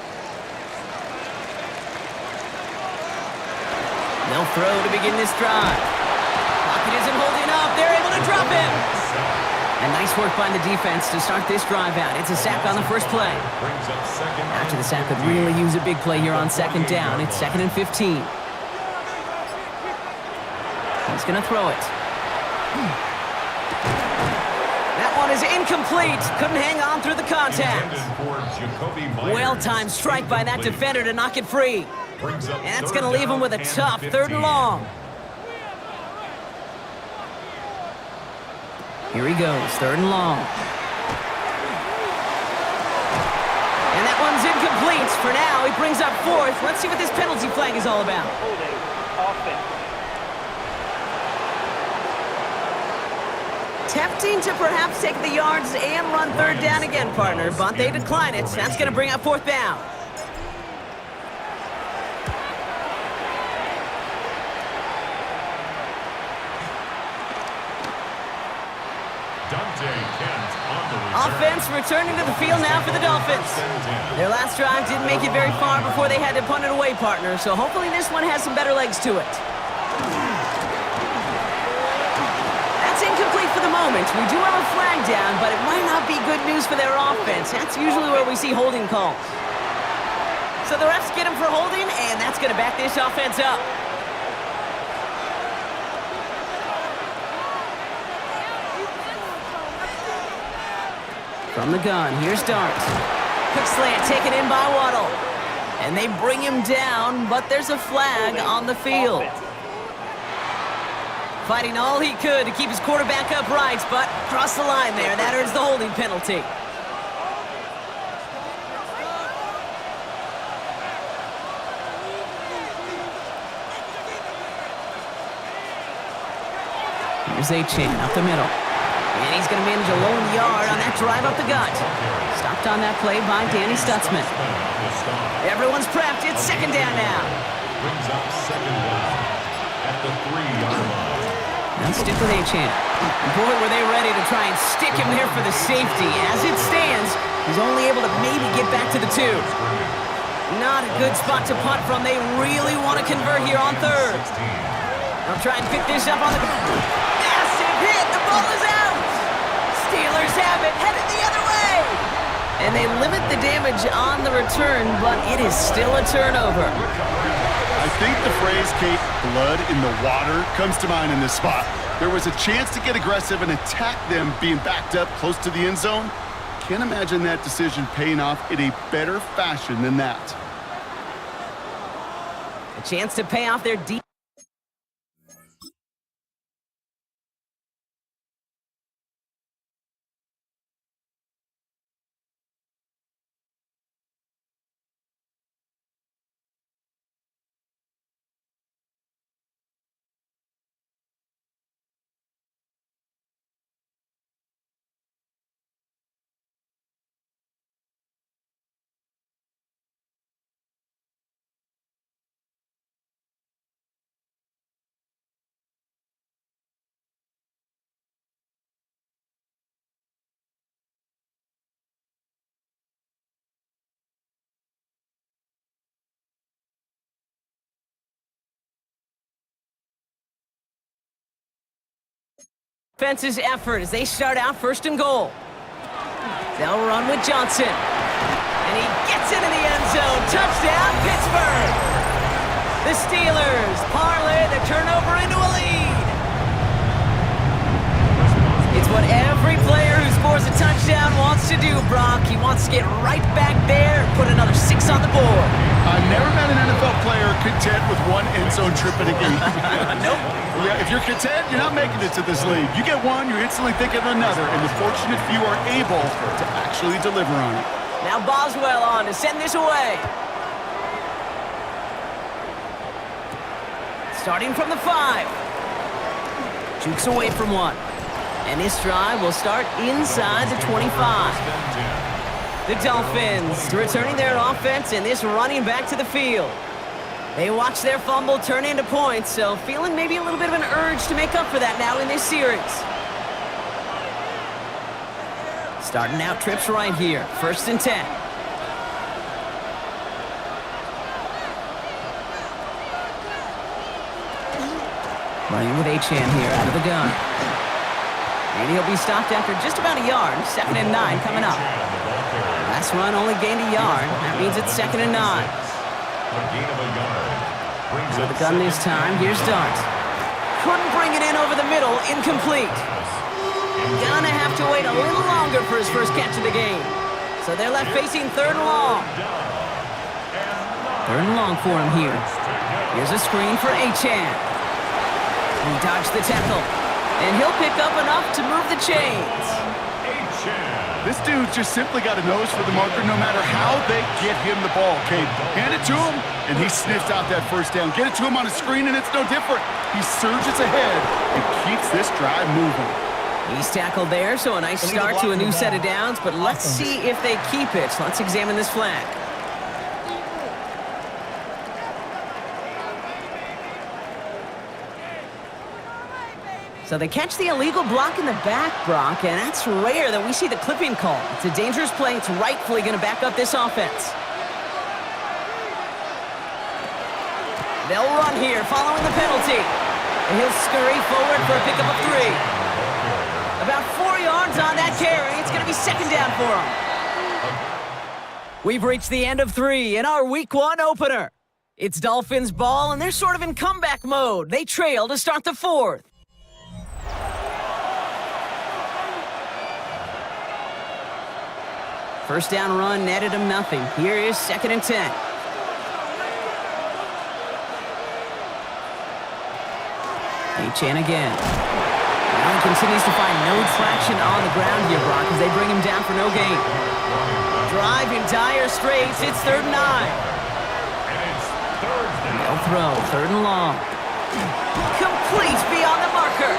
Speaker 1: They'll throw to begin this drive. Pocket isn't holding up. They're able to drop him. And nice work by the defense to start this drive out. It's a sack on the first play. After the sack could really use a big play here on second down. It's 2nd and 15. He's going to throw it. That one is incomplete. Couldn't hang on through the contact. Well-timed strike by that defender to knock it free. And that's going to leave him with a tough 3rd and long. Here he goes, 3rd and long. And that one's incomplete. For now, he brings up 4th. Let's see what this penalty flag is all about.
Speaker 4: Holding offense.
Speaker 1: Tempting to perhaps take the yards and run 3rd down again, partner, but they decline it. That's going to bring up 4th down. Offense returning to the field now for the Dolphins. Their last drive didn't make it very far before they had to punt it away, partner, so hopefully this one has some better legs to it. That's incomplete for the moment. We do have a flag down, but it might not be good news for their offense. That's usually where we see holding calls. So the refs get him for holding, and that's going to back this offense up. From the gun, here's Dart. Quick slant taken in by Waddle. And they bring him down, but there's a flag on the field. Fighting all he could to keep his quarterback upright, but crossed the line there. That earns the holding penalty. Here's Achane up the middle. And he's going to manage a lone yard on that drive up the gut. Stopped on that play by Danny Stutzman. Everyone's prepped. It's 2nd down now.
Speaker 3: Brings up 2nd down at the 3-yard line.
Speaker 1: Now stick with Achane. Boy, were they ready to try and stick him there for the safety. As it stands, he's only able to maybe get back to the 2. Not a good spot to punt from. They really want to convert here on 3rd. They'll try and pick this up on the... Massive hit! The ball is out! Steelers have it, headed the other way! And they limit the damage on the return, but it is still a turnover.
Speaker 2: I think the phrase, Kate, blood in the water, comes to mind in this spot. There was a chance to get aggressive and attack them being backed up close to the end zone. Can't imagine that decision paying off in a better fashion than that.
Speaker 1: A chance to pay off their deep... Defense's effort as they start out 1st and goal. They'll run with Johnson. And he gets into the end zone. Touchdown, Pittsburgh! The Steelers parlay the turnover into a lead. It's what every player who scores a touchdown wants to do, Brock. He wants to get right back there and put another 6 on the board.
Speaker 2: I've never met an NFL player content with one end zone trip in a game.
Speaker 1: Nope.
Speaker 2: Yeah, if you're content, you're not making it to this league. You get one, you're instantly thinking of another, and the fortunate few are able to actually deliver on it.
Speaker 1: Now Boswell on to send this away. Starting from the 5. Jukes away from 1. And this drive will start inside the 25. The Dolphins returning their offense and this running back to the field. They watch their fumble turn into points, so feeling maybe a little bit of an urge to make up for that now in this series. Starting out trips right here, 1st and 10. Running with Achan here out of the gun. And he'll be stopped after just about a yard. 2nd and 9 coming up. Last run only gained a yard. That means it's 2nd and 9.
Speaker 3: A gain of a yard.
Speaker 1: Out of the gun this time. Here's Dart. Couldn't bring it in over the middle. Incomplete. Gonna have to wait a little longer for his first catch of the game. So they're left facing 3rd and long. 3rd and long for him here. Here's a screen for Achan. He dodged the tackle. And he'll pick up enough to move the chains.
Speaker 2: This dude's just simply got a nose for the marker no matter how they get him the ball, Kate. Hand it to him, and he sniffs out that first down. Get it to him on a screen, and it's no different. He surges ahead and keeps this drive moving.
Speaker 1: He's tackled there, so a nice start to a new set of downs, but let's see if they keep it. Let's examine this flag. So they catch the illegal block in the back, Brock, and that's rare that we see the clipping call. It's a dangerous play. It's rightfully going to back up this offense. They'll run here following the penalty. And he'll scurry forward for a pickup of 3. About 4 yards on that carry. It's going to be 2nd down for him. We've reached the end of 3 in our Week 1 opener. It's Dolphins ball, and they're sort of in comeback mode. They trail to start the 4th. First down run netted him nothing. Here is 2nd and 10. Achan again. Now he continues to find no traction on the ground here, Brock, as they bring him down for no gain. Drive in dire straits. It's 3rd and 9. They'll throw. 3rd and long. Complete beyond the marker.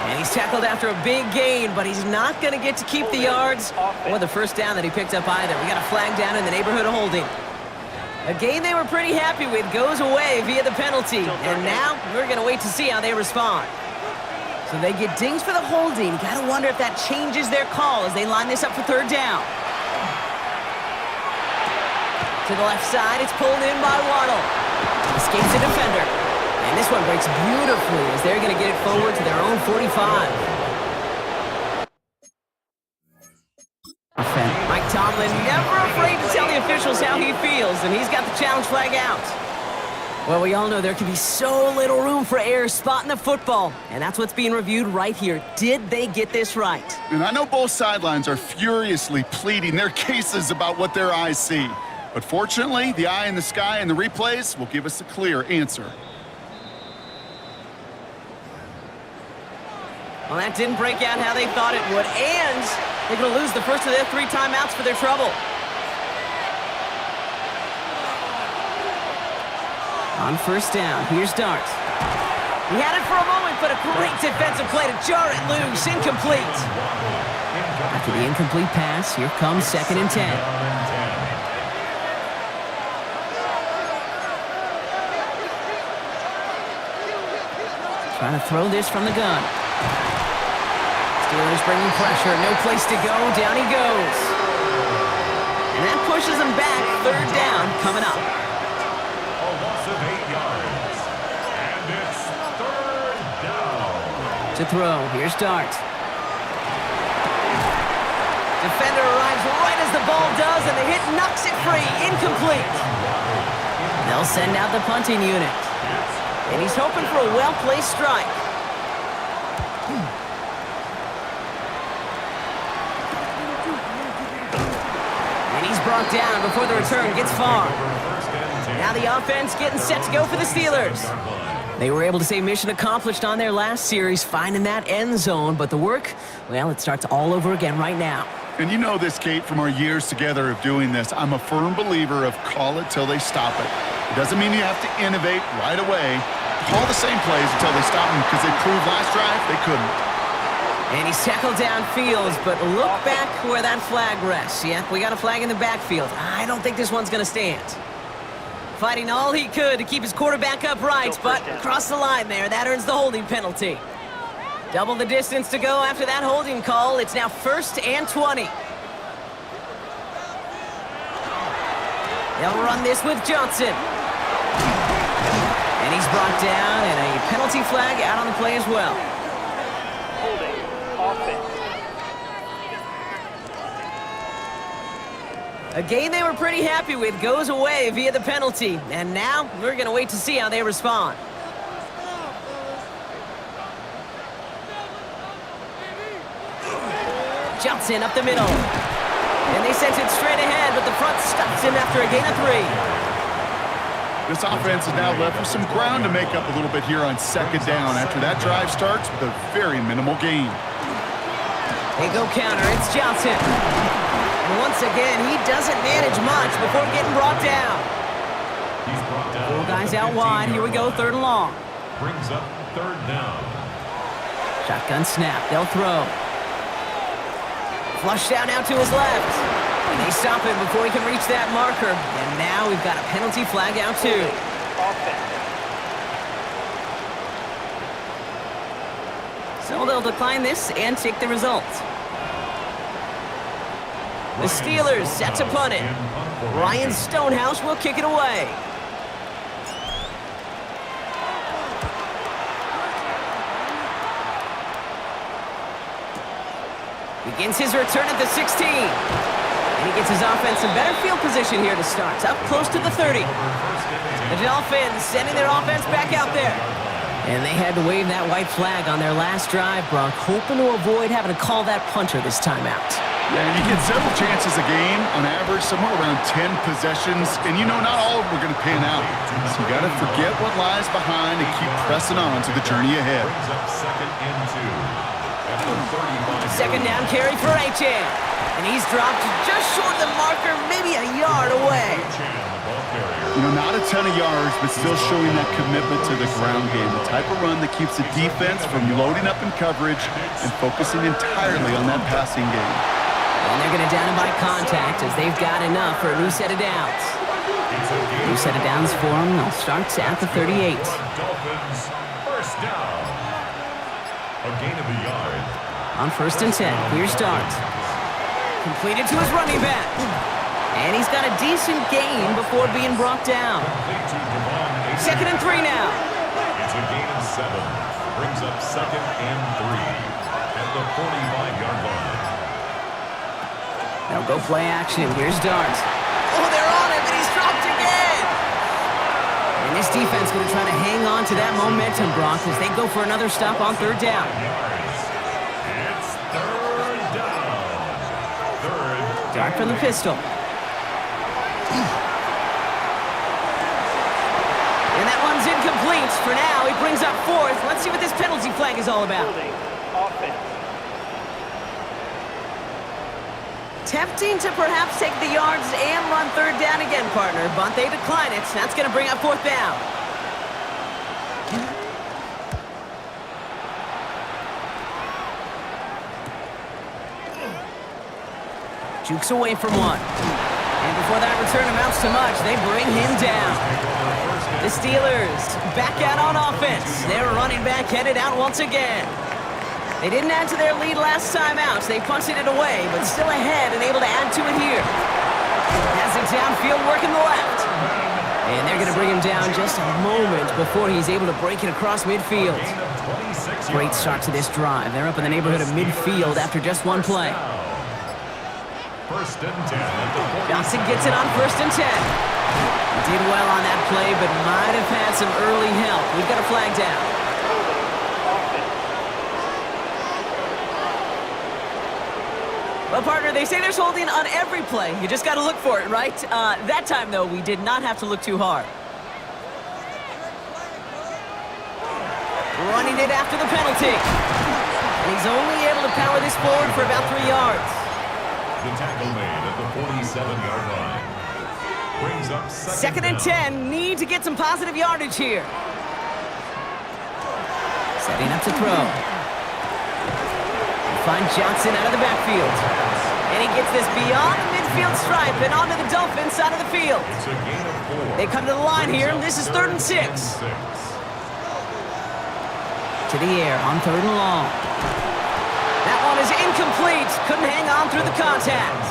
Speaker 1: And he's tackled after a big gain, but he's not going to get to keep the yards or the first down that he picked up either. We got a flag down in the neighborhood of holding. A game they were pretty happy with goes away via the penalty. And now we're going to wait to see how they respond. So they get dinged for the holding. You got to wonder if that changes their call as they line this up for 3rd down. To the left side, it's pulled in by Waddle. Escapes the defender. And this one breaks beautifully as they're going to get it forward to their own 45. Mike Tomlin never afraid to tell the officials how he feels, and he's got the challenge flag out. Well, we all know there can be so little room for error spotting the football, and that's what's being reviewed right here. Did they get this right?
Speaker 2: And I know both sidelines are furiously pleading their cases about what their eyes see. But fortunately, the eye in the sky and the replays will give us a clear answer.
Speaker 1: Well, that didn't break out how they thought it would, and they're going to lose the first of their 3 timeouts for their trouble. On first down, here's Dart. He had it for a moment, but a great defensive play to jar it loose. Incomplete. After the incomplete pass, here comes 2nd and 10. Trying to throw this from the gun. Steelers bringing pressure, no place to go, down he goes. And that pushes him back, 3rd down coming up.
Speaker 3: A loss of 8 yards. And it's 3rd down.
Speaker 1: To throw, here's Dart. Defender arrives right as the ball does, and the hit knocks it free, incomplete. They'll send out the punting unit. And he's hoping for a well-placed strike. Brought down before the return gets far. Now the offense getting set to go for the Steelers. They were able to say mission accomplished on their last series, finding that end zone, but the work, well, it starts all over again right now.
Speaker 2: And you know this, Kate, from our years together of doing this. I'm a firm believer of call it till they stop it. It doesn't mean you have to innovate right away. Call the same plays until they stop them, because they proved last drive they couldn't.
Speaker 1: And he's tackled downfield, but look back where that flag rests. Yeah, we got a flag in the backfield. I don't think this one's going to stand. Fighting all he could to keep his quarterback upright, but across the line there, that earns the holding penalty. Double the distance to go after that holding call. It's now 1st and 20. They'll run this with Johnson. And he He's brought down, and a penalty flag out on the play as well.
Speaker 4: Holding. Offense.
Speaker 1: A game they were pretty happy with goes away via the penalty. And now we're going to wait to see how they respond. Johnson up the middle. And they sent it straight ahead, but the front stops him after a gain of 3.
Speaker 2: This offense is now left with some ground to make up a little bit here on second down after that drive starts with a very minimal gain.
Speaker 1: They go counter. It's Johnson. And once again, he doesn't manage much before getting brought down.
Speaker 3: He's brought down.
Speaker 1: 4 guys out wide. Here we go, 3rd and long.
Speaker 3: Brings up 3rd down.
Speaker 1: Shotgun snap. They'll throw. Flush down now to his left. And they stop him before he can reach that marker. And now we've got a penalty flag out too.
Speaker 4: Offense.
Speaker 1: So they'll decline this and take the result. The Steelers set to punt it. Ryan Stonehouse will kick it away. Begins his return at the 16. And he gets his offense in better field position here to start. Up close to the 30. The Dolphins sending their offense back out there. And they had to wave that white flag on their last drive, Brock, hoping to avoid having to call that punter this time out.
Speaker 2: Yeah, and you get several chances a game, on average, somewhere around 10 possessions, and you know not all of them are going to pan out. So you got to forget what lies behind and keep pressing on to the journey ahead.
Speaker 3: Brings up 2nd and 2. At the 35.
Speaker 1: Second down carry for Achan. And he's dropped just short of the marker, maybe a yard away.
Speaker 2: You know, not a ton of yards, but still showing that commitment to the ground game. The type of run that keeps the defense from loading up in coverage and focusing entirely on that passing game.
Speaker 1: And they're going to down him by contact as they've got enough for a new set of downs. New set of downs for them. They'll start at the 38.
Speaker 3: Dolphins, 1st down. A gain of a yard.
Speaker 1: On 1st and 10, clear start. Completed to his running back. And he's got a decent gain before being brought down. 2nd and 3 now.
Speaker 3: It's a gain of 7. Brings up 2nd and 3 at the 45-yard line.
Speaker 1: Now go play action. Here's Dart. Oh, they're on him, and he's dropped again. And this defense going to try to hang on to that momentum, Brock, as they go for another stop on 3rd down.
Speaker 3: It's 3rd down. 3rd.
Speaker 1: Dart from the pistol. And that one's incomplete. For now, he brings up 4th. Let's see what this penalty flag is all about.
Speaker 4: Holding. Offense.
Speaker 1: Tempting to perhaps take the yards and run 3rd down again, partner, but they decline it. That's going to bring up 4th down. Jukes away from one. And before that return amounts to much, they bring him down. The Steelers back out on offense. Their running back headed out once again. They didn't add to their lead last time out. So they punted it away, but still ahead and able to add to it here. Has it downfield working the left. And they're going to bring him down just a moment before he's able to break it across midfield. Great start to this drive. They're up in the neighborhood of midfield after just one play.
Speaker 3: 1st and 10 at the 40.
Speaker 1: Johnson gets it on 1st and 10. He did well on that play, but might have had some early help. We've got a flag down. Well, partner, they say there's holding on every play. You just got to look for it, right? That time, though, we did not have to look too hard. Running it after the penalty. And he's only able to power this forward for about 3 yards.
Speaker 3: The tackle made at the 47-yard line. Brings up
Speaker 1: 2nd and 10. Need to get some positive yardage here. Setting up to throw. Find Johnson out of the backfield. And he gets this beyond the midfield stripe and onto the Dolphins side of the field.
Speaker 3: It's a gain of 4.
Speaker 1: They come to the line here, and this is 3rd and 6. To the air on 3rd and long. That one is incomplete. Couldn't hang on through the contact.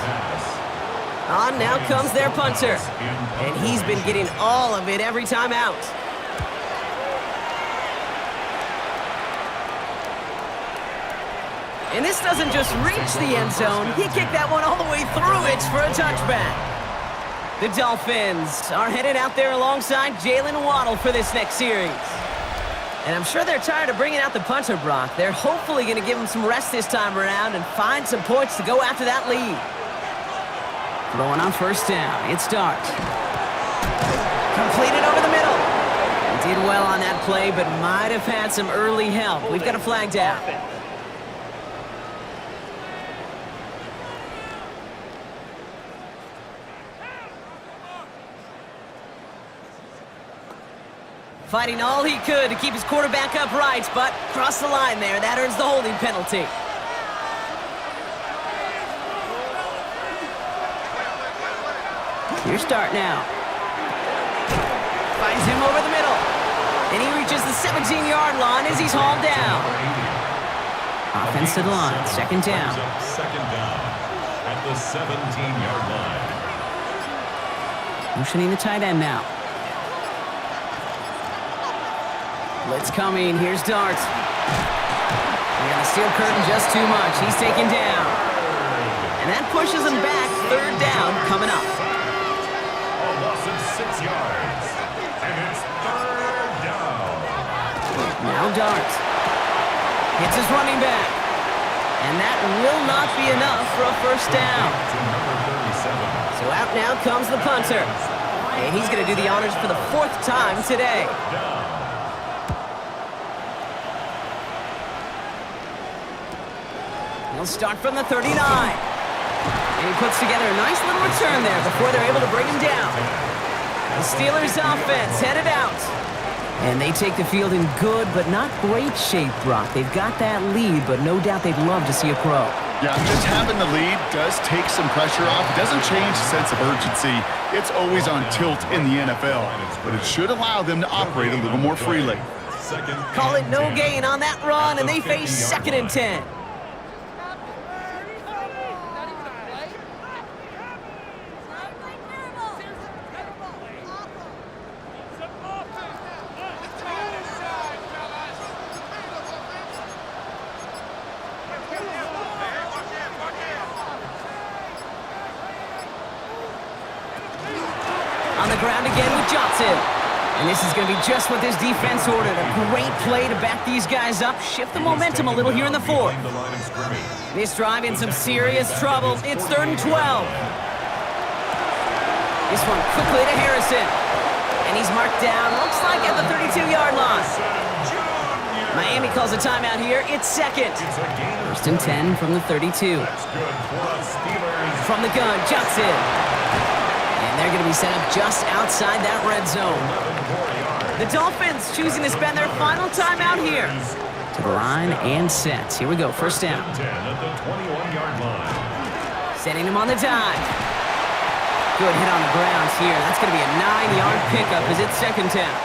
Speaker 1: On now comes their punter. And he's been getting all of it every time out. And this doesn't just reach the end zone. He kicked that one all the way through it for a touchback. The Dolphins are headed out there alongside Jalen Waddle for this next series. And I'm sure they're tired of bringing out the punter, Brock. They're hopefully going to give him some rest this time around and find some points to go after that lead. Throwing on first down. It starts. Completed over the middle. Did well on that play, but might have had some early help. We've got a flag down. Fighting all he could to keep his quarterback upright, but crossed the line there. That earns the holding penalty. Your start now. Finds him over the middle. And he reaches the 17-yard line as he's hauled down. Offense to the line. Second down.
Speaker 3: Second down at the 17-yard line.
Speaker 1: Motioning the tight end now. Blitz coming. Here's Dart. They got the steel curtain just too much. He's taken down. And that pushes him back. Third down coming up.
Speaker 3: A loss of 6 yards. And it's third down.
Speaker 1: Now Dart. Hits his running back. And that will not be enough for a first down.
Speaker 3: To number 37.
Speaker 1: So out now comes the punter. And he's going to do the honors for the 4th time today. He'll start from the 39. And he puts together a nice little return there before they're able to bring him down. The Steelers offense headed out. And they take the field in good but not great shape, Brock. They've got that lead, but no doubt they'd love to see a pro.
Speaker 2: Yeah, just having the lead does take some pressure off. It doesn't change the sense of urgency. It's always on tilt in the NFL, but it should allow them to operate a little more freely.
Speaker 1: Call it no gain on that run, and they face 2nd and 10. On the ground again with Johnson. And this is going to be just what this defense ordered. A great play to back these guys up, shift the momentum a little here in the 4th. This drive in some serious trouble. It's 3rd and 12. This one quickly to Harrison. And he's marked down, looks like at the 32-yard line. Miami calls a timeout here. It's 2nd. 1st and 10 from the 32. From the gun, Johnson. And they're going to be set up just outside that red zone. The Dolphins choosing to spend their final timeout here. To the line and set. Here we go, first down. Setting him on the dive. Good hit on the ground here. That's going to be a 9-yard pickup as it's 2nd down.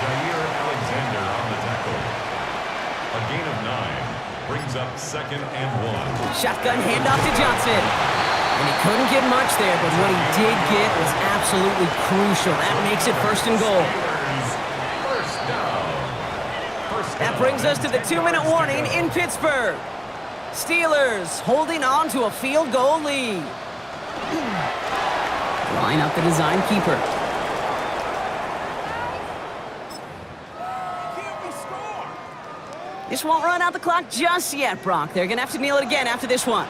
Speaker 3: Jair Alexander on the tackle. A gain of 9 brings up 2nd and 1.
Speaker 1: Shotgun handoff to Johnson. And he couldn't get much there, but what he did get was absolutely crucial. That makes it 1st and goal. That brings us to the 2-minute warning in Pittsburgh. Steelers holding on to a field goal lead. Line up the design keeper. This won't run out the clock just yet, Brock. They're going to have to kneel it again after this one.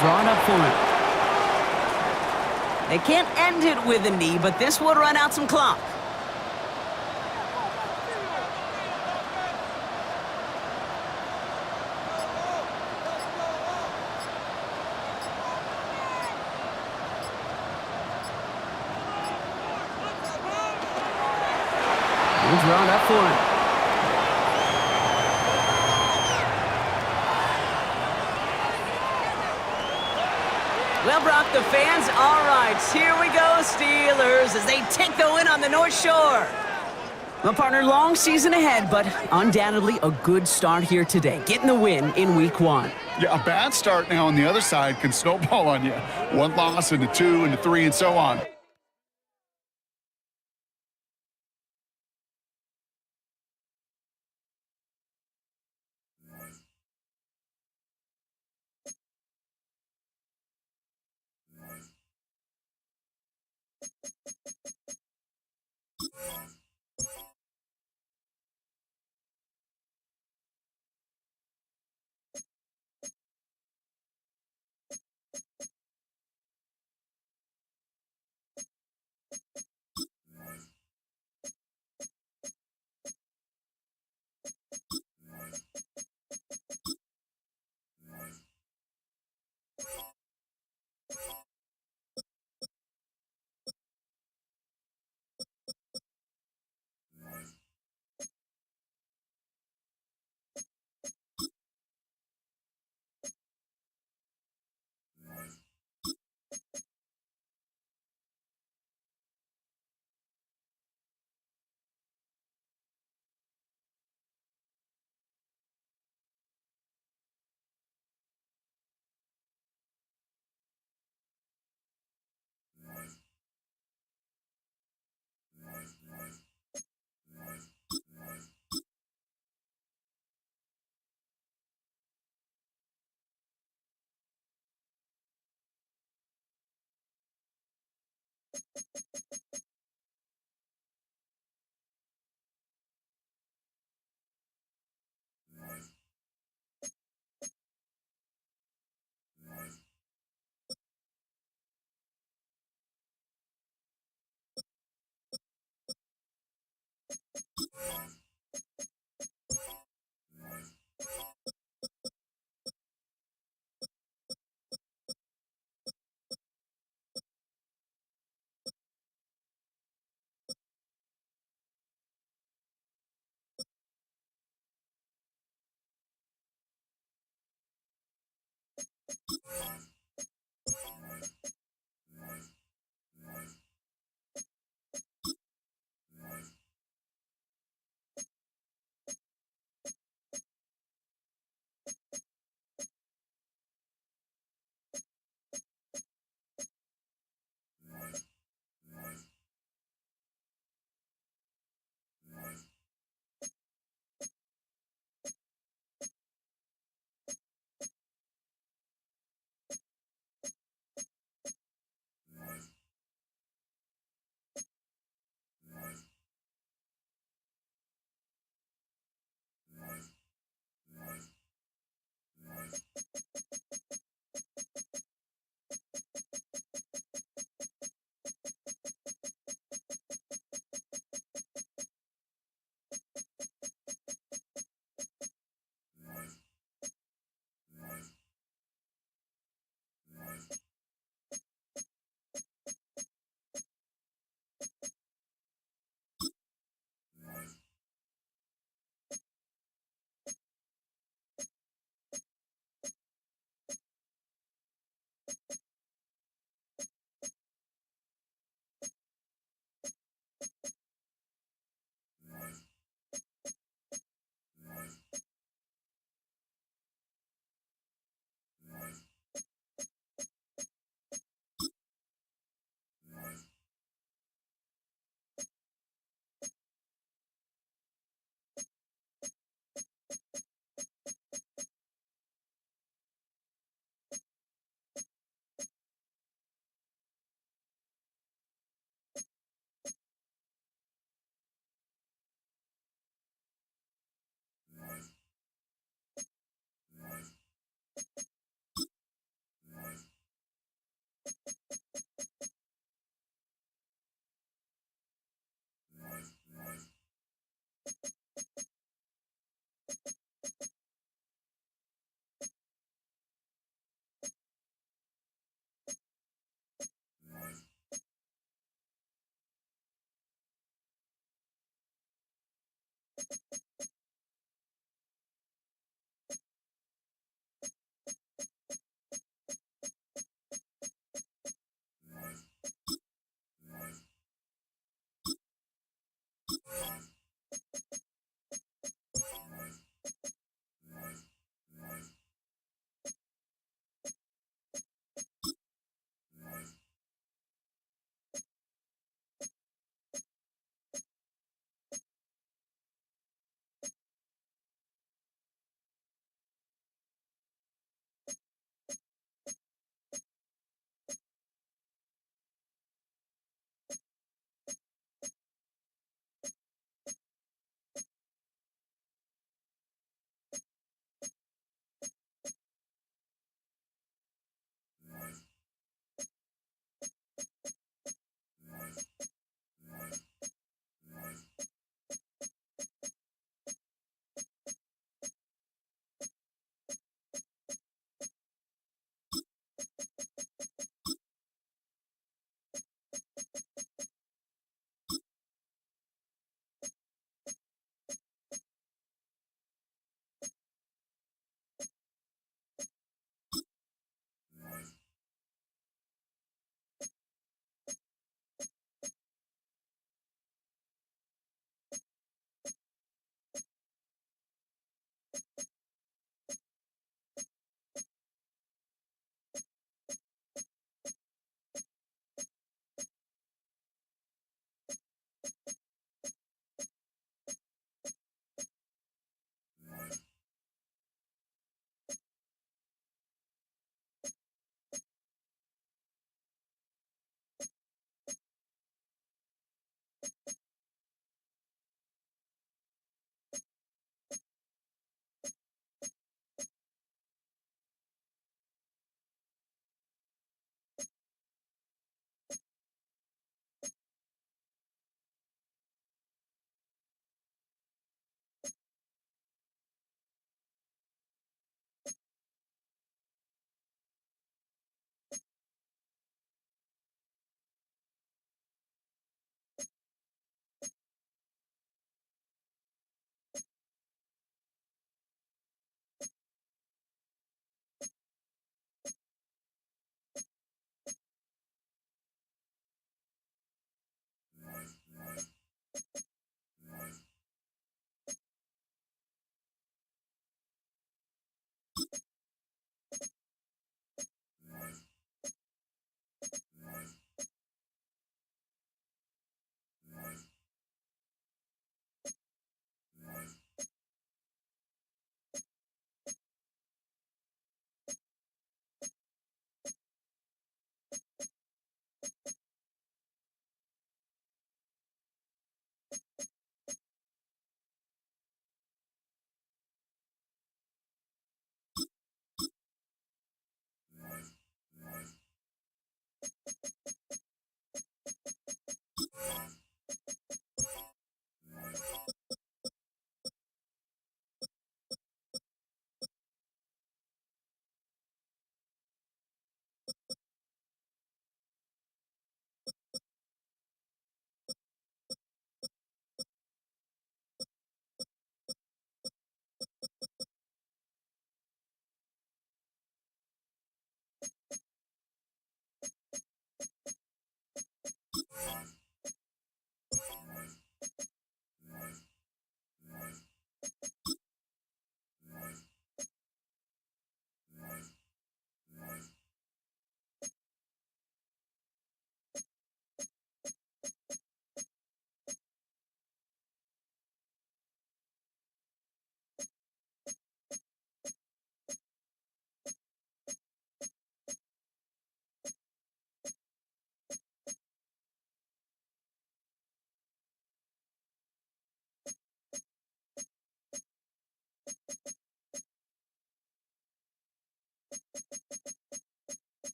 Speaker 1: Draw it up for him. They can't end it with a knee, but this would run out some clock. We'll draw it up for him. Well, Brock, the fans, all right, here we go, Steelers, as they take the win on the North Shore. Well, partner, long season ahead, but undoubtedly a good start here today, getting the win in week 1.
Speaker 2: Yeah, a bad start now on the other side can snowball on you. One loss into 2 into 3 and so on.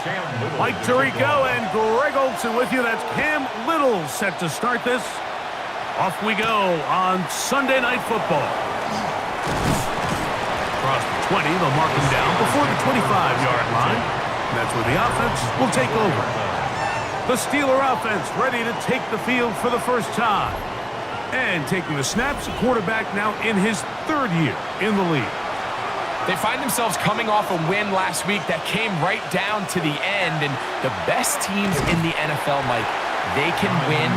Speaker 6: Mike Tirico and Greg Olson with you. That's Cam Little set to start this. Off we go on Sunday Night Football. Across the 20, they'll mark him down before the 25-yard line. That's where the offense will take over. The Steeler offense ready to take the field for the first time. And taking the snaps, a quarterback now in his third year in the league.
Speaker 7: They find themselves coming off a win last week that came right down to the end, and the best teams in the NFL, Mike, they can win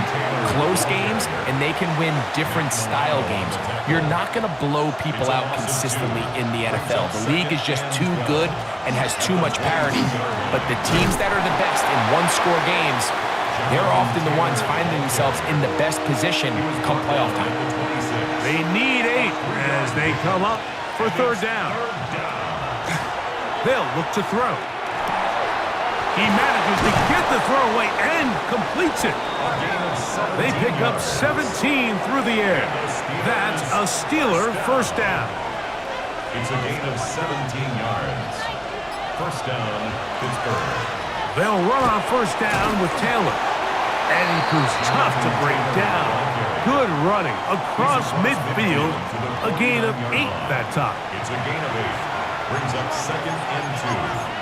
Speaker 7: close games, and they can win different style games. You're not going to blow people out consistently in the NFL. The league is just too good and has too much parity. But the teams that are the best in one-score games, they're often the ones finding themselves in the best position come playoff time.
Speaker 6: They need 8 as they come up for third down. They'll look to throw. He manages to get the throw away and completes it. They pick up 17 through the air. That's a Steeler first down.
Speaker 3: It's a gain of 17 yards. First down, Pittsburgh.
Speaker 6: They'll run on first down with Taylor. And he proves tough to break down. Good running across midfield. A gain of 8 that time.
Speaker 3: It's a gain of 8. Brings up second and 2.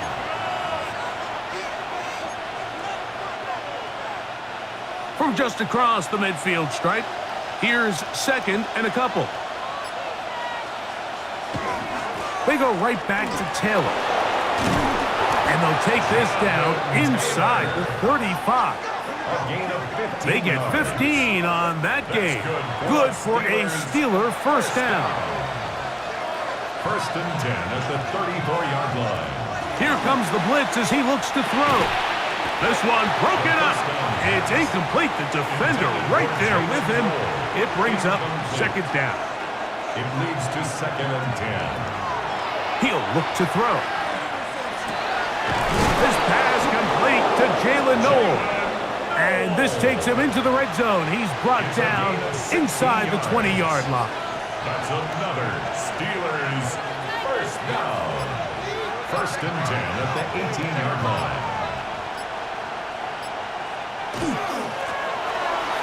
Speaker 6: From just across the midfield stripe, here's second and a couple. They go right back to Taylor. And they'll take this down inside the 35. They get 15 on that game. Good for a Steeler first down.
Speaker 3: First and 10 at the 34-yard line.
Speaker 6: Here comes the blitz as he looks to throw. This one broken up. It's incomplete. The defender right there with him. It brings up second down.
Speaker 3: It leads to second and 10.
Speaker 6: He'll look to throw. This pass complete to Jalen Noel. And this takes him into the red zone. He's brought down inside the 20-yard line.
Speaker 3: That's another Steelers first down. First and 10 at the 18-yard line.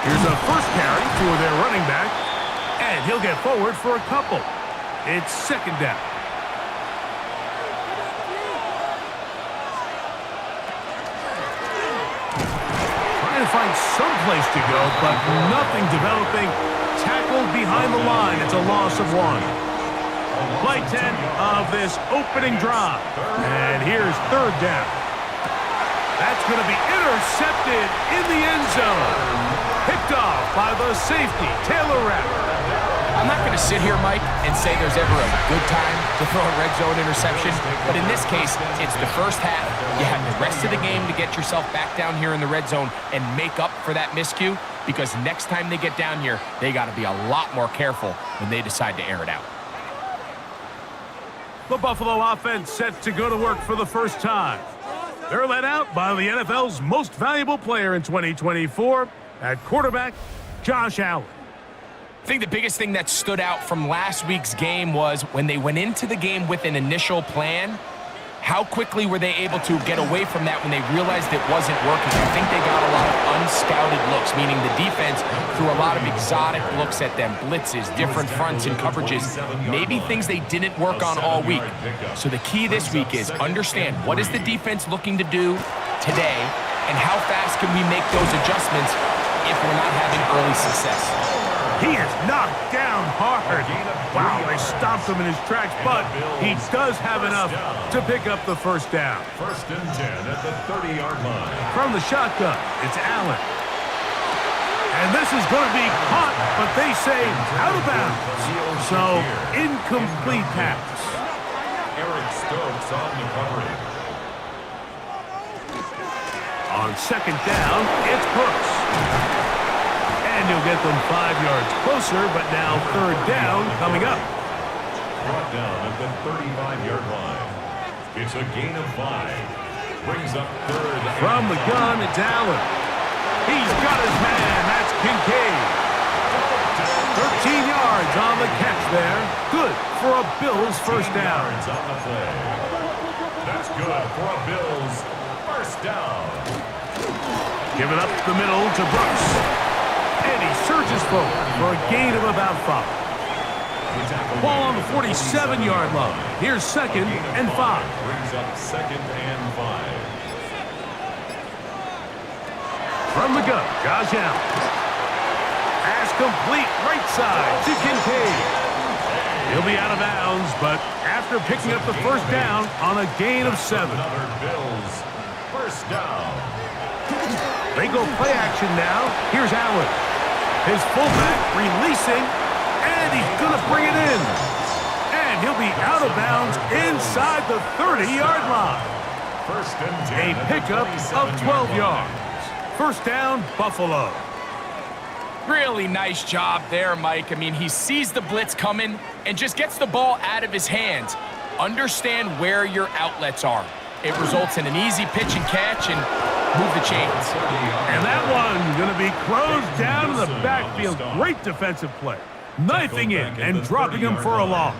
Speaker 6: Here's a first carry for their running back. And he'll get forward for a couple. It's second down. Trying to find some place to go, but nothing developing. Tackled behind the line. It's a loss of 1. Play 10 of this opening drive. And here's third down. That's going to be intercepted in the end zone. Picked off by the safety, Taylor Rapp.
Speaker 7: I'm not going to sit here, Mike, and say there's ever a good time to throw a red zone interception, but in this case, it's the first half. You have the rest of the game to get yourself back down here in the red zone and make up for that miscue, because next time they get down here, they got to be a lot more careful when they decide to air it out.
Speaker 6: The Buffalo offense set to go to work for the first time. They're led out by the NFL's most valuable player in 2024, at quarterback, Josh Allen.
Speaker 7: I think the biggest thing that stood out from last week's game was when they went into the game with an initial plan, how quickly were they able to get away from that when they realized it wasn't working? I think they got a lot of unscouted looks, meaning the defense threw a lot of exotic looks at them, blitzes, different fronts and coverages, maybe things they didn't work on all week. So the key this week is understand what is the defense looking to do today, and how fast can we make those adjustments if we're not having early success.
Speaker 6: He is knocked down hard. Wow, they stopped him in his tracks, but he does have enough to pick up the first down.
Speaker 3: First and 10 at the 30-yard line.
Speaker 6: From the shotgun, it's Allen. And this is going to be caught, but they say out of bounds. So, incomplete pass.
Speaker 3: Eric Stokes on the coverage.
Speaker 6: On second down, it's Brooks. And he'll get them 5 yards closer, but now third down coming up.
Speaker 3: Brought down at the 35-yard line. It's a gain of 5. Brings up third.
Speaker 6: From the gun, it's Allen. He's got his man. That's Kincaid. 13 yards on the catch there. Good for a Bills first down.
Speaker 3: On the play. That's good for a Bills first First down.
Speaker 6: Give it up the middle to Brooks. And he surges forward for a gain of about 5. Ball on the 47-yard line. Here's 2nd and 5.
Speaker 3: Brings up 2nd and 5.
Speaker 6: From the gun, Josh Allen. Pass complete right side to Kincaid. He'll be out of bounds, but after picking up the first down on a gain of 7.
Speaker 3: Another Bills. First down.
Speaker 6: They go play action now. Here's Allen. His fullback releasing, and he's going to bring it in. And he'll be out of bounds inside the 30-yard line.
Speaker 3: First and
Speaker 6: A
Speaker 3: 10.
Speaker 6: pickup of 12 yards. First down, Buffalo.
Speaker 7: Really nice job there, Mike. I mean, he sees the blitz coming and just gets the ball out of his hands. Understand where your outlets are. It results in an easy pitch and catch and move the chains.
Speaker 6: And that one going to be closed down in the backfield. Great defensive play. Knifing in and dropping him for a loss.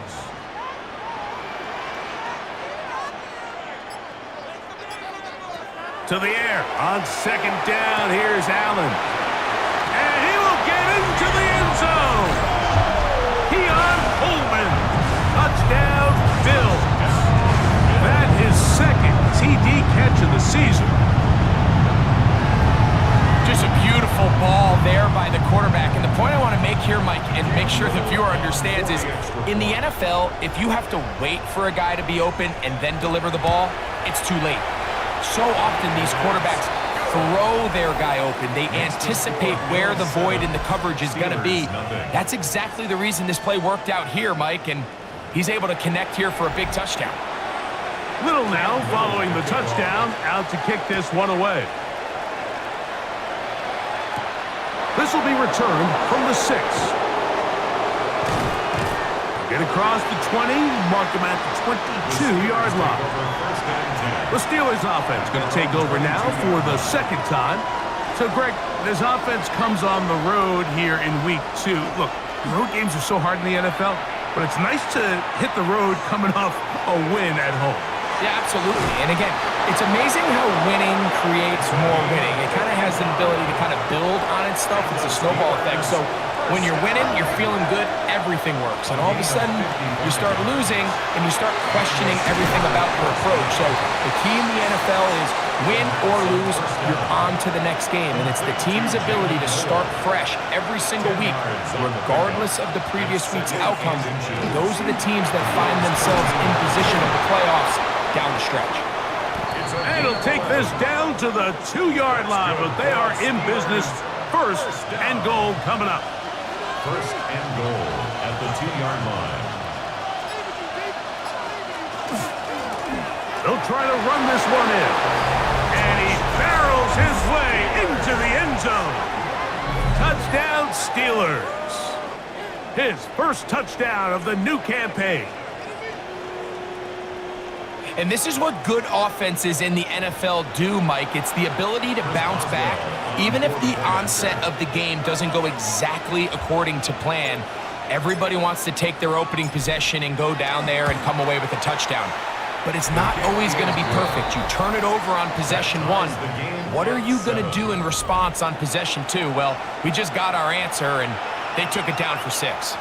Speaker 6: To the air on 2nd down. Here's Allen. And he will get into the end zone. Keon Coleman. Touchdown, Bills. That is 2nd TD catch of the season.
Speaker 7: Just a beautiful ball there by the quarterback. And the point I want to make here, Mike, and make sure the viewer understands is, in the NFL, if you have to wait for a guy to be open and then deliver the ball, it's too late. So often these quarterbacks throw their guy open. They anticipate where the void in the coverage is going to be. That's exactly the reason this play worked out here, Mike, and he's able to connect here for a big touchdown.
Speaker 6: Little now following the touchdown, out to kick this one away. This will be returned from the 6. Get across the 20, mark him at the 22-yard line. The Steelers offense going to take over now for the 2nd time. So, Greg, this offense comes on the road here in week 2. Look, road games are so hard in the NFL, but it's nice to hit the road coming off a win at home.
Speaker 7: Yeah, absolutely. And again, it's amazing how winning creates more winning. It kind of has an ability to kind of build on itself. It's a snowball effect. So when you're winning, you're feeling good, everything works. And all of a sudden, you start losing, and you start questioning everything about your approach. So the key in the NFL is win or lose, you're on to the next game. And it's the team's ability to start fresh every single week, regardless of the previous week's outcome. Those are the teams that find themselves in position of the playoffs down the stretch.
Speaker 6: And he'll take this down to the 2-yard line, but they are in business. First and goal coming up.
Speaker 3: First and goal at the 2-yard line.
Speaker 6: They'll try to run this one in. And he barrels his way into the end zone. Touchdown, Steelers. His first touchdown of the new campaign.
Speaker 7: And this is what good offenses in the NFL do, Mike. It's the ability to bounce back. Even if the onset of the game doesn't go exactly according to plan, everybody wants to take their opening possession and go down there and come away with a touchdown. But it's not always going to be perfect. You turn it over on possession 1. What are you going to do in response on possession 2? Well, we just got our answer, and they took it down for 6.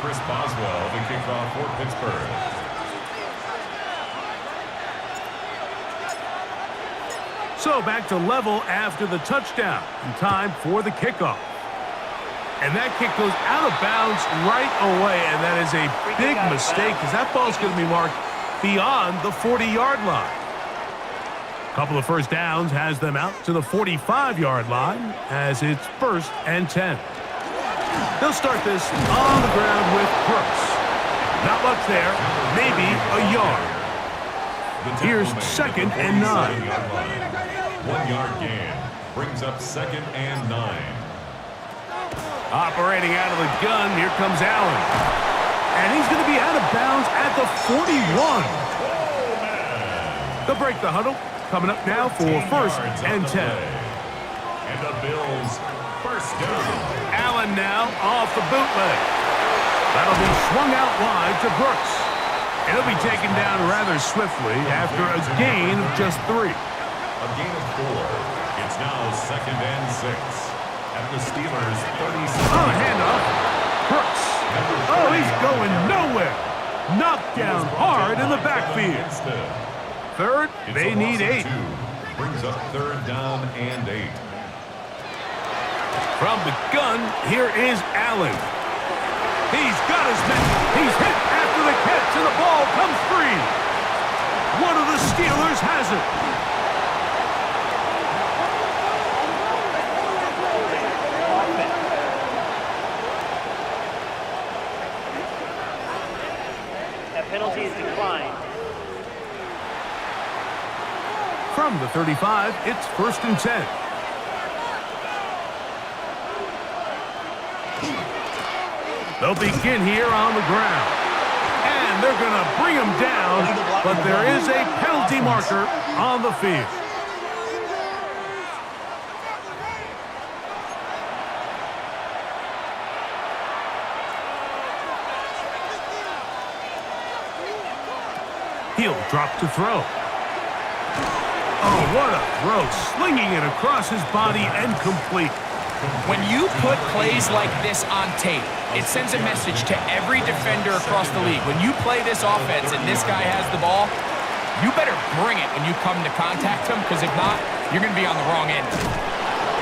Speaker 3: Chris Boswell, the kickoff for Pittsburgh.
Speaker 6: So back to level after the touchdown. And time for the kickoff. And that kick goes out of bounds right away. And that is a big mistake because that ball's going to be marked beyond the 40-yard line. A couple of first downs has them out to the 45-yard line as it's 1st and 10. They'll start this on the ground with Brooks. Not much there, maybe a yard. Here's 2nd and 9.
Speaker 3: 1-yard gain brings up 2nd and 9.
Speaker 6: Operating out of the gun, here comes Allen. And he's going to be out of bounds at the 41. They'll break the huddle. Coming up now for 1st and 10.
Speaker 3: And the Bills first down.
Speaker 6: Allen now off the bootleg. That'll be swung out wide to Brooks. It'll be taken down rather swiftly after a gain of just 3.
Speaker 3: A gain of 4. It's now 2nd and 6. At the Steelers' 36.
Speaker 6: Oh, handoff. Brooks. Oh, he's going nowhere. Knocked down hard in the backfield. Third, they need 8.
Speaker 3: Brings up 3rd down and 8.
Speaker 6: From the gun, here is Allen. He's got his man. He's hit after the catch, and the ball comes free. One of the Steelers has it.
Speaker 4: That penalty is declined.
Speaker 6: From the 35, it's 1st and 10. They'll begin here on the ground. And they're going to bring him down, but there is a penalty marker on the field. He'll drop to throw. Oh, what a throw. Slinging it across his body and complete.
Speaker 7: When you put plays like this on tape, it sends a message to every defender across the league. When you play this offense and this guy has the ball, you better bring it when you come to contact him, because if not, you're going to be on the wrong end.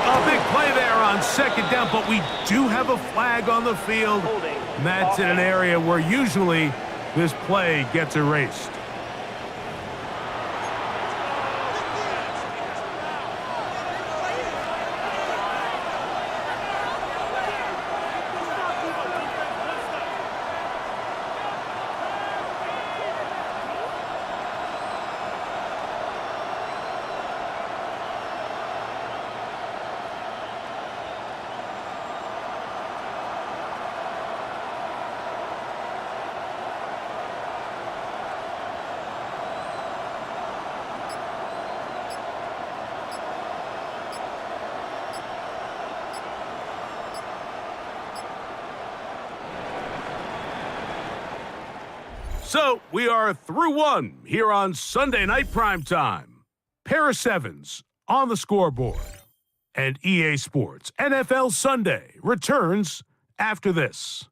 Speaker 6: A big play there on 2nd down, but we do have a flag on the field. And that's in an area where usually this play gets erased. So, we are through 1 here on Sunday Night Primetime. Pair of 7s on the scoreboard. And EA Sports NFL Sunday returns after this.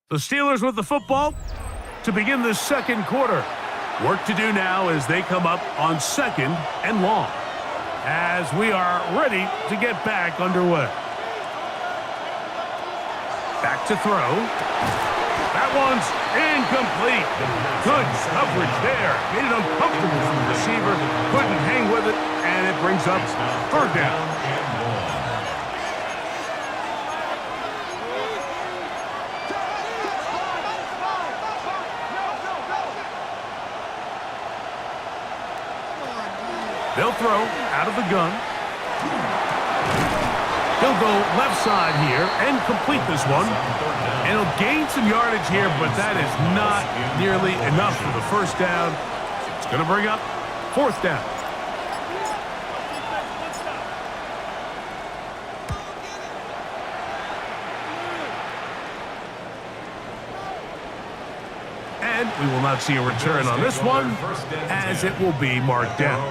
Speaker 6: The Steelers with the football to begin the 2nd quarter. Work to do now as they come up on 2nd and long, as we are ready to get back underway. Back to throw. That one's incomplete. Good coverage there. Made it uncomfortable for the receiver. Couldn't hang with it, and it brings up 3rd down. They'll throw out of the gun. He'll go left side here and complete this one. And he'll gain some yardage here, but that is not nearly enough for the 1st down. It's going to bring up 4th down. And we will not see a return on this one, as it will be marked down.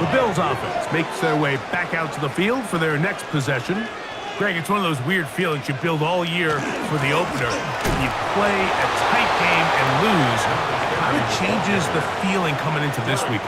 Speaker 6: The Bills offense makes their way back out to the field for their next possession. Greg, it's one of those weird feelings you build all year for the opener. You play a tight game and lose. It kind of changes the feeling coming into this week.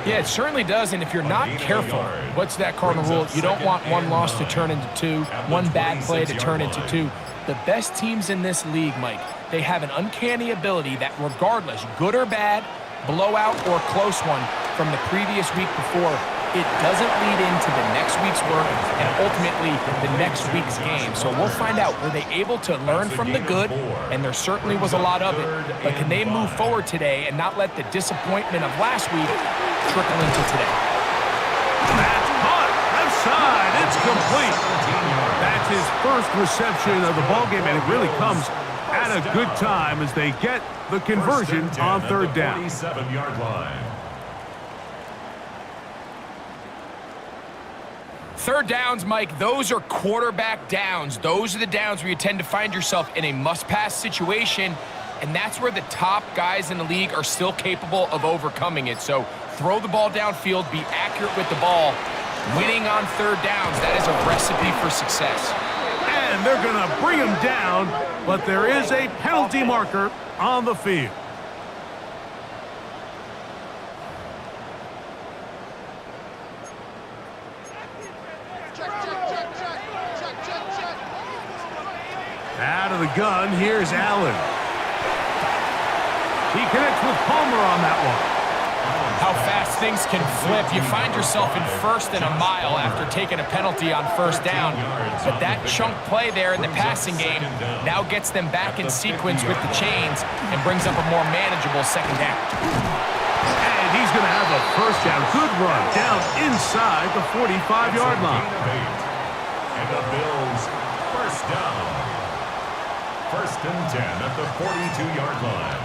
Speaker 7: Yeah, it certainly does, and if you're not careful, what's that cardinal rule? You don't want one loss to turn into 2, one bad play to turn into 2. The best teams in this league, Mike, they have an uncanny ability that regardless, good or bad, blowout or close one from the previous week before, it doesn't lead into the next week's work and ultimately the next week's game. So we'll find out, were they able to learn from the good? And there certainly was a lot of it. But can they move forward today and not let the disappointment of last week trickle into today?
Speaker 6: That's caught. Left side. It's complete. That's his first reception of the ballgame, and it really comes And a good time as they get the conversion on third down.
Speaker 3: 47-yard line.
Speaker 7: Third downs, Mike, those are quarterback downs. Those are the downs where you tend to find yourself in a must-pass situation, and that's where the top guys in the league are still capable of overcoming it. So throw the ball downfield, be accurate with the ball. Winning on third downs, that is a recipe for success.
Speaker 6: And they're going to bring him down, but there is a penalty marker on the field. Out of the gun, here's Allen. He connects with Palmer on that one.
Speaker 7: How fast things can flip. You find yourself in first and a mile after taking a penalty on first down. But that chunk play there in the passing game now gets them back in sequence with the chains and brings up a more manageable second down.
Speaker 6: And he's going to have a first down. Good run down inside the 45-yard line.
Speaker 3: And the Bills first down. First and 10 at the 42-yard line.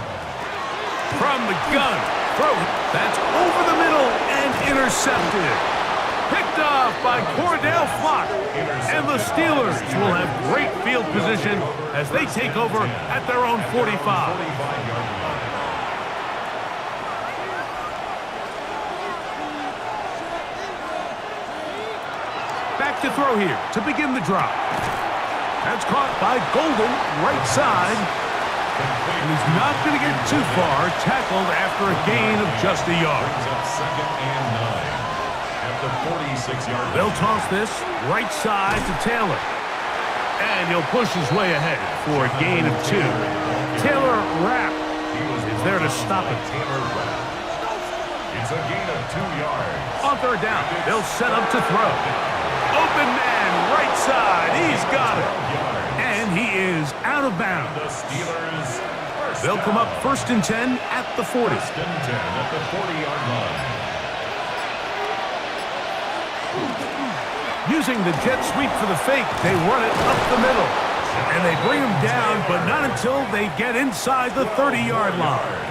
Speaker 6: From the gun. Throw it. That's over the middle and intercepted. Picked off by Cordell Flock. And the Steelers will have great field position as they take over at their own 45.
Speaker 3: 45-yard line.
Speaker 6: Back to throw here to begin the drop. That's caught by Golden, right side. And he's not going to get too far, tackled after a gain of just a yard.
Speaker 3: Brings up second and 9 at the 46-yard line.
Speaker 6: They'll toss this right side to Taylor. And he'll push his way ahead for a gain of 2. Taylor Rapp is there to stop it.
Speaker 3: It's a gain of 2 yards.
Speaker 6: On third down, they'll set up to throw. Open man, right side, he's got it. And he is out of bounds.
Speaker 3: The Steelers first
Speaker 6: They'll come up first and 10 at the 40.
Speaker 3: First and 10 at the 40-yard line.
Speaker 6: Using the jet sweep for the fake, they run it up the middle. And they bring him down, but not until they get inside the 30-yard line.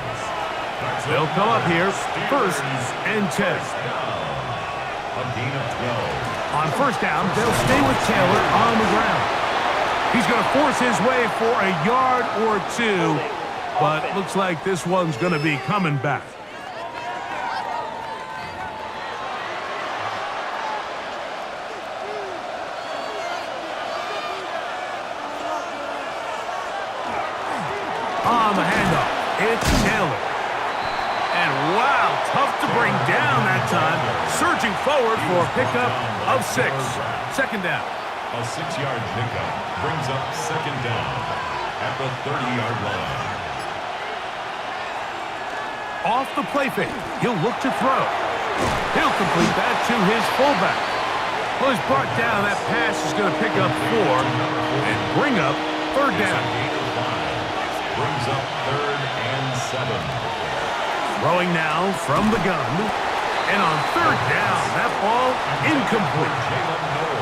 Speaker 6: They'll come up here first and 10.
Speaker 3: A gain of 12.
Speaker 6: On first down, they'll stay with Taylor on the ground. He's going to force his way for a yard or 2, but looks like this one's going to be coming back. On the handoff, it's Taylor. And wow, tough to bring down that time. Surging forward for a pickup of 6. Second down.
Speaker 3: A 6-yard pickup brings up second down at the 30-yard line.
Speaker 6: Off the play fake, he'll look to throw. He'll complete that to his fullback. Well, he's brought down. That pass is going to pick up 4 and bring up third down.
Speaker 3: Brings up third and 7.
Speaker 6: Throwing now from the gun. And on third down, that ball incomplete.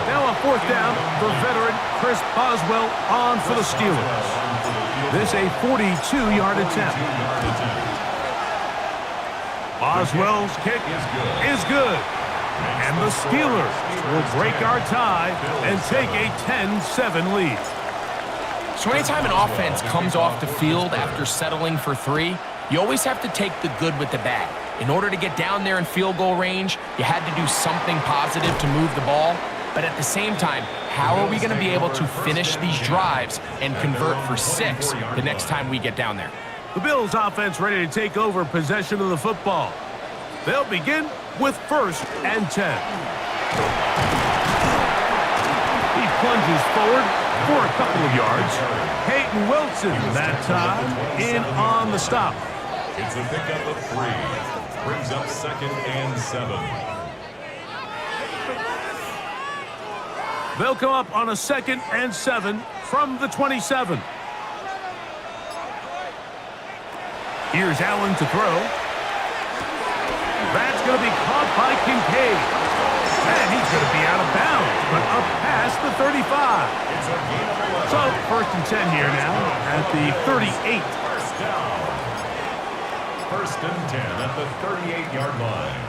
Speaker 6: Now on fourth down, the veteran Chris Boswell on for the Steelers. This a 42-yard attempt. Boswell's kick is good. And the Steelers will break our tie and take a 10-7 lead.
Speaker 7: So anytime an offense comes off the field after settling for 3, you always have to take the good with the bad. In order to get down there in field goal range, you had to do something positive to move the ball. But at the same time, how are we going to be able to finish these drives and convert for 6 the next time we get down there?
Speaker 6: The Bills offense ready to take over possession of the football. They'll begin with first and 10. He plunges forward for a couple of yards. Peyton Wilson that time in on the stop.
Speaker 3: It's a pickup of 3. Brings up second and 7.
Speaker 6: They'll come up on a second and 7 from the 27. Here's Allen to throw. That's going to be caught by Kincaid. And he's going to be out of bounds, but up past the 35. So, 1st and 10 here now at the 38.
Speaker 3: First down. 1st and 10 at the 38-yard line.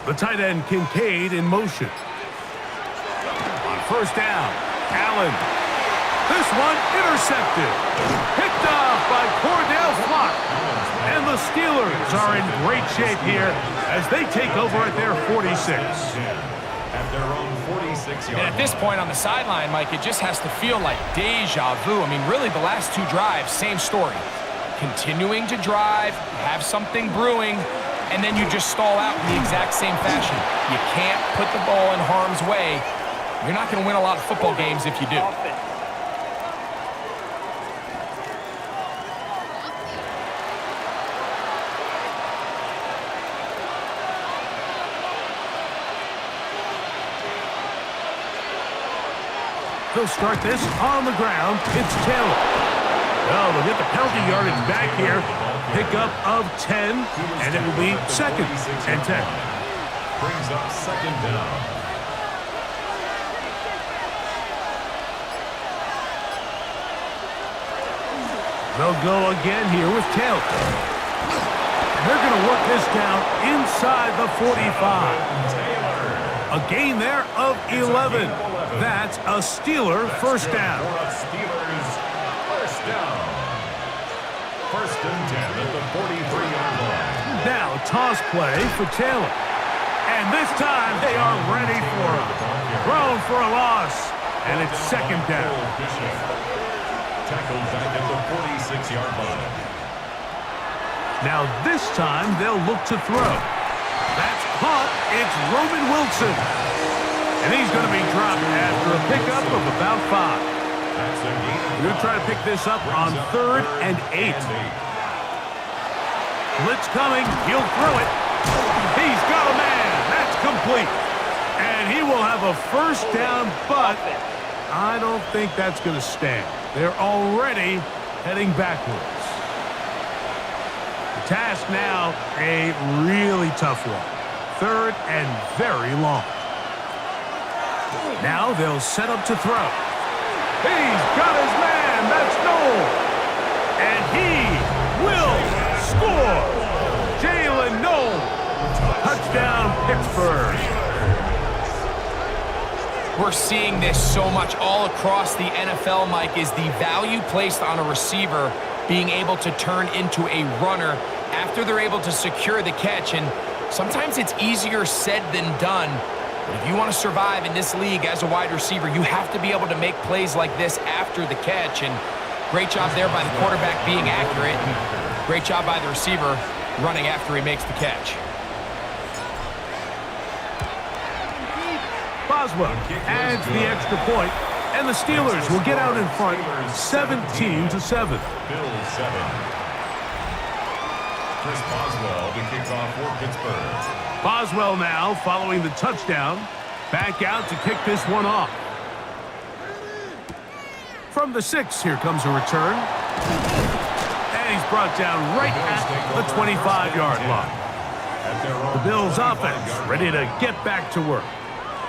Speaker 6: The tight end Kincaid in motion. On 1st down, Allen. This one intercepted. Picked off by Cordell Flock. And the Steelers are in great shape here as they take over at their 46.
Speaker 3: At their own 46-yard
Speaker 7: And at this point on the sideline, Mike, it just has to feel like deja vu. I mean, really, the last 2 drives, same story. Continuing to drive, have something brewing, and then you just stall out in the exact same fashion. You can't put the ball in harm's way. You're not going to win a lot of football games if you do.
Speaker 6: They'll start this on the ground. It's Taylor. Well, they'll get the penalty yardage back here. Pickup of 10, and it will be 2nd and 10.
Speaker 3: Brings up 2nd down.
Speaker 6: They'll go again here with Taylor. They're going to work this down inside the 45. A gain there of 11. That's a Steeler 1st down.
Speaker 3: Steelers 1st down. 1st and 10 at the 43-yard line.
Speaker 6: Now toss play for Taylor. And this time they are ready for him. Thrown for a loss. And it's 2nd down.
Speaker 3: Tackled back at the 46-yard line.
Speaker 6: Now this time they'll look to throw. That's caught. It's Roman Wilson. And he's going to be dropped after a pickup of about 5. We'll try to pick this up on 3rd and 8. Blitz coming. He'll throw it. He's got a man. That's complete. And he will have a 1st down, but I don't think that's going to stand. They're already heading backwards. The task now, a really tough one. 3rd and very long. Now they'll set up to throw. He's got his man. That's Noel. And he will score. Jalen Noel. Touchdown, Pittsburgh.
Speaker 7: We're seeing this so much all across the NFL, Mike, is the value placed on a receiver being able to turn into a runner after they're able to secure the catch. And sometimes it's easier said than done. But if you want to survive in this league as a wide receiver, you have to be able to make plays like this after the catch. And great job there by the quarterback being accurate. And great job by the receiver running after he makes the catch.
Speaker 6: Boswell adds the extra point, and the Steelers will get out in front 17-7.
Speaker 3: Bills 7. Chris Boswell to kick off for Pittsburgh.
Speaker 6: Boswell now following the touchdown. Back out to kick this one off. From the 6, here comes a return. And he's brought down right at the 25-yard line. The Bills offense ready to get back to work.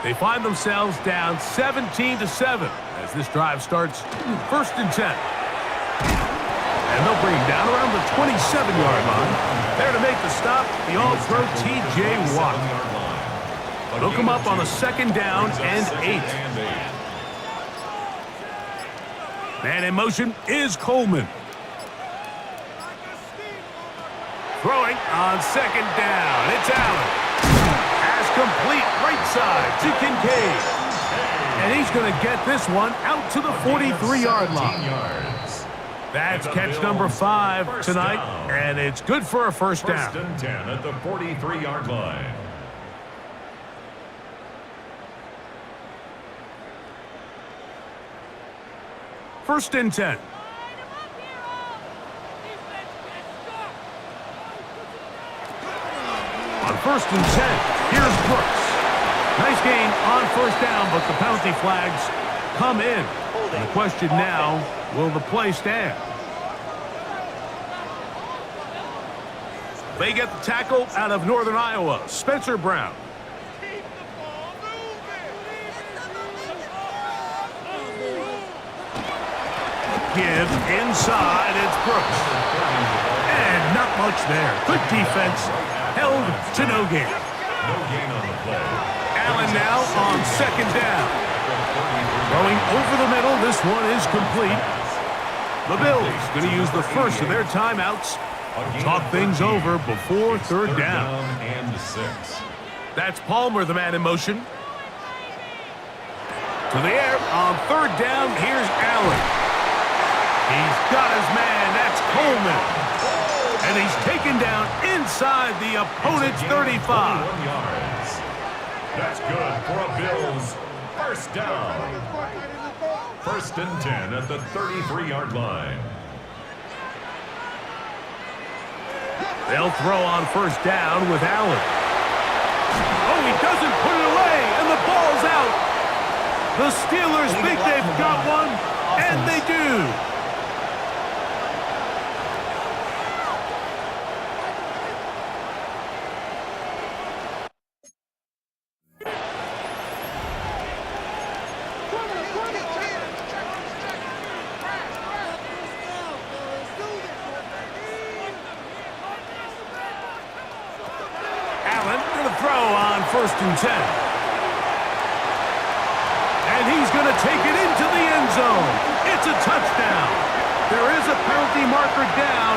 Speaker 6: They find themselves down 17-7 as this drive starts 1st and 10. And they'll bring him down around the 27-yard line. There to make the stop, the all-pro T.J. Watt. They'll come up on a 2nd down and 8. Man in motion is Coleman. Throwing on 2nd down. It's Allen. Pass complete right side to Kincaid. And he's going to get this one out to the 43-yard line. That's catch number 5 tonight, and it's good for a 1st down.
Speaker 3: 1st and 10 at the 43-yard line.
Speaker 6: First and 10. On 1st and 10, here's Brooks. Nice gain on 1st down, but the penalty flags come in. And the question now, will the play stand? They get the tackle out of Northern Iowa, Spencer Brown. give inside. It's Brooks. And not much there. Good defense. Held to no gain.
Speaker 3: No gain on the play.
Speaker 6: Allen now on second down. Throwing over the middle. This one is complete. The Bills going to use the first of their timeouts. Talk things over before third down.
Speaker 3: And 6.
Speaker 6: That's Palmer, the man in motion. To the air on third down. Here's Allen. He's got his man. That's Coleman. And he's taken down inside the opponent's 35.
Speaker 3: 41 yards. That's good for a Bills first down. First and 10 at the 33-yard line.
Speaker 6: They'll throw on first down with Allen. Oh, he doesn't put it away, and the ball's out. The Steelers think they've got one, and they do. Allen going to throw on first and 10. And he's going to take it into the end zone. It's a touchdown. There is a penalty marker down,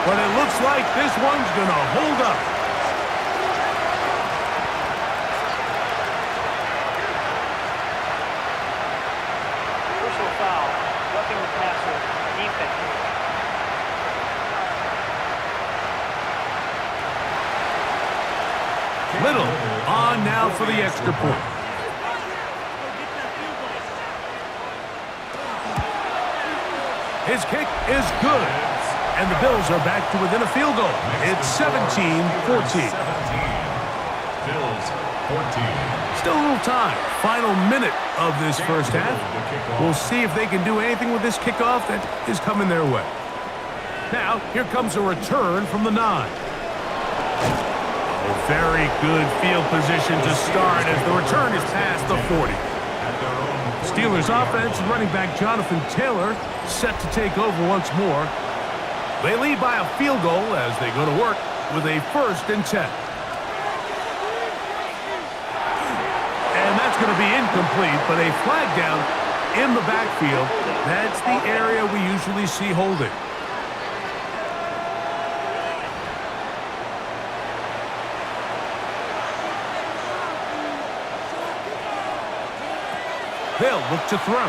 Speaker 6: but it looks like this one's going to hold up.
Speaker 4: Personal foul. Roughing the passer. Defense.
Speaker 6: Little on now for the extra point. His kick is good. And the Bills are back to within a field goal. It's 17-14.
Speaker 3: Bills 14.
Speaker 6: Still a little time. Final minute of this first half. We'll see if they can do anything with this kickoff that is coming their way. Now, here comes a return from the 9. Oh, very good field position to start as the return is past the 40. Steelers offense and running back Jonathan Taylor set to take over once more. They lead by a field goal as they go to work with a first and 10. And that's going to be incomplete, but a flag down in the backfield. That's the area we usually see holding. They'll look to throw.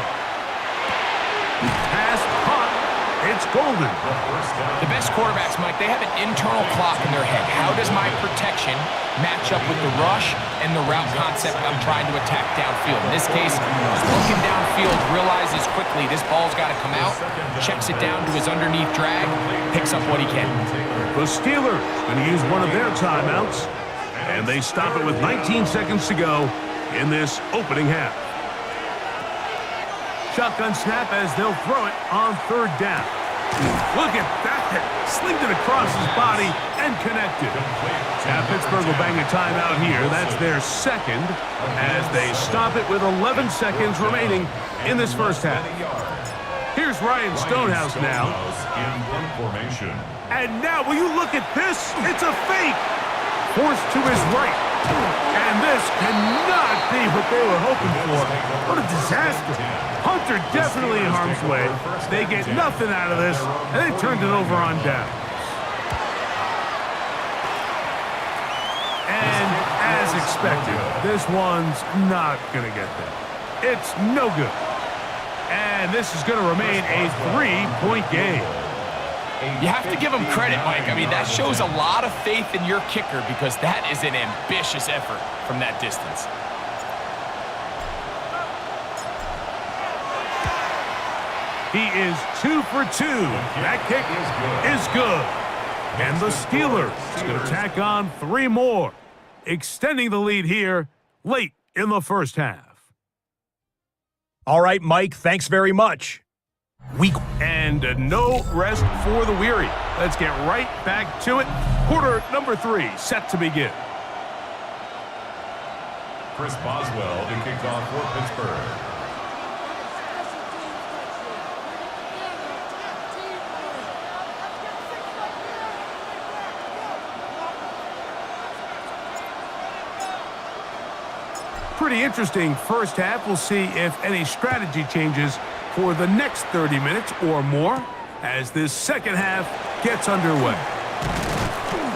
Speaker 6: Pass caught. It's Golden.
Speaker 7: The best quarterbacks, Mike, they have an internal clock in their head. How does my protection match up with the rush and the route concept I'm trying to attack downfield? In this case, he's looking downfield, realizes quickly this ball's got to come out, checks it down to his underneath drag, picks up what he can.
Speaker 6: The Steelers going to use one of their timeouts, and they stop it with 19 seconds to go in this opening half. Shotgun snap as they'll throw it on third down. Look at that. Slinged it across his body and connected. Now Pittsburgh will bang a timeout here. That's their second as they stop it with 11 seconds remaining in this first half. Here's Ryan Stonehouse now.
Speaker 3: In one formation.
Speaker 6: And now, will you look at this? It's a fake. Forced to his right. And this cannot be what they were hoping for. What a disaster. Hunter definitely in harm's way. They get nothing out of this, and they turned it over on down. And as expected, this one's not going to get there. It's no good. And this is going to remain a 3-point game.
Speaker 7: You have to give him credit, Mike. I mean, that shows a lot of faith in your kicker because that is an ambitious effort from that distance.
Speaker 6: He is 2 for 2. That kick is good. And the Steelers is going to tack on 3 more, extending the lead here late in the first half.
Speaker 5: All right, Mike, thanks very much.
Speaker 6: And no rest for the weary. Let's get right back to it. Quarter number 3 set to begin.
Speaker 3: Chris Boswell to kick off for Pittsburgh.
Speaker 6: pretty interesting first half. We'll see if any strategy changes for the next 30 minutes or more as this second half gets underway.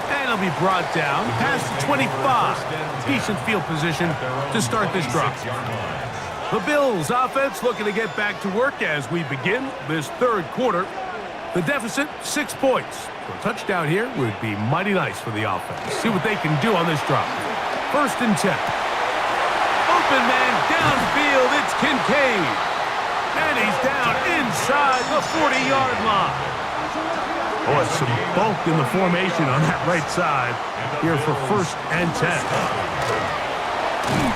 Speaker 6: And it'll be brought down past the 25. Decent field position to start this drive. The Bills offense looking to get back to work as we begin this third quarter. The deficit, 6 points. So a touchdown here would be mighty nice for the offense. See what they can do on this drive. First and 10. Open man downfield. It's Kincaid. And he's down inside the 40-yard line. Oh, it's some bulk in the formation on that right side here for first and 10.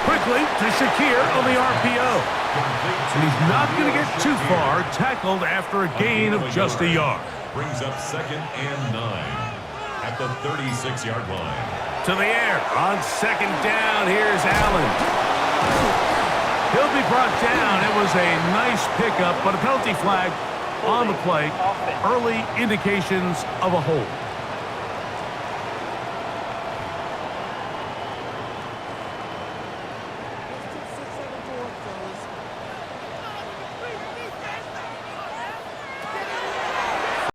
Speaker 6: Quickly to Shakir on the RPO. And he's not going to get too far, tackled after a gain of just a yard.
Speaker 3: Brings up 2nd and 9 at the 36-yard line.
Speaker 6: To the air on second down. Here's Allen. He'll be brought down. It was a nice pickup, but a penalty flag on the play. Early indications of a hold.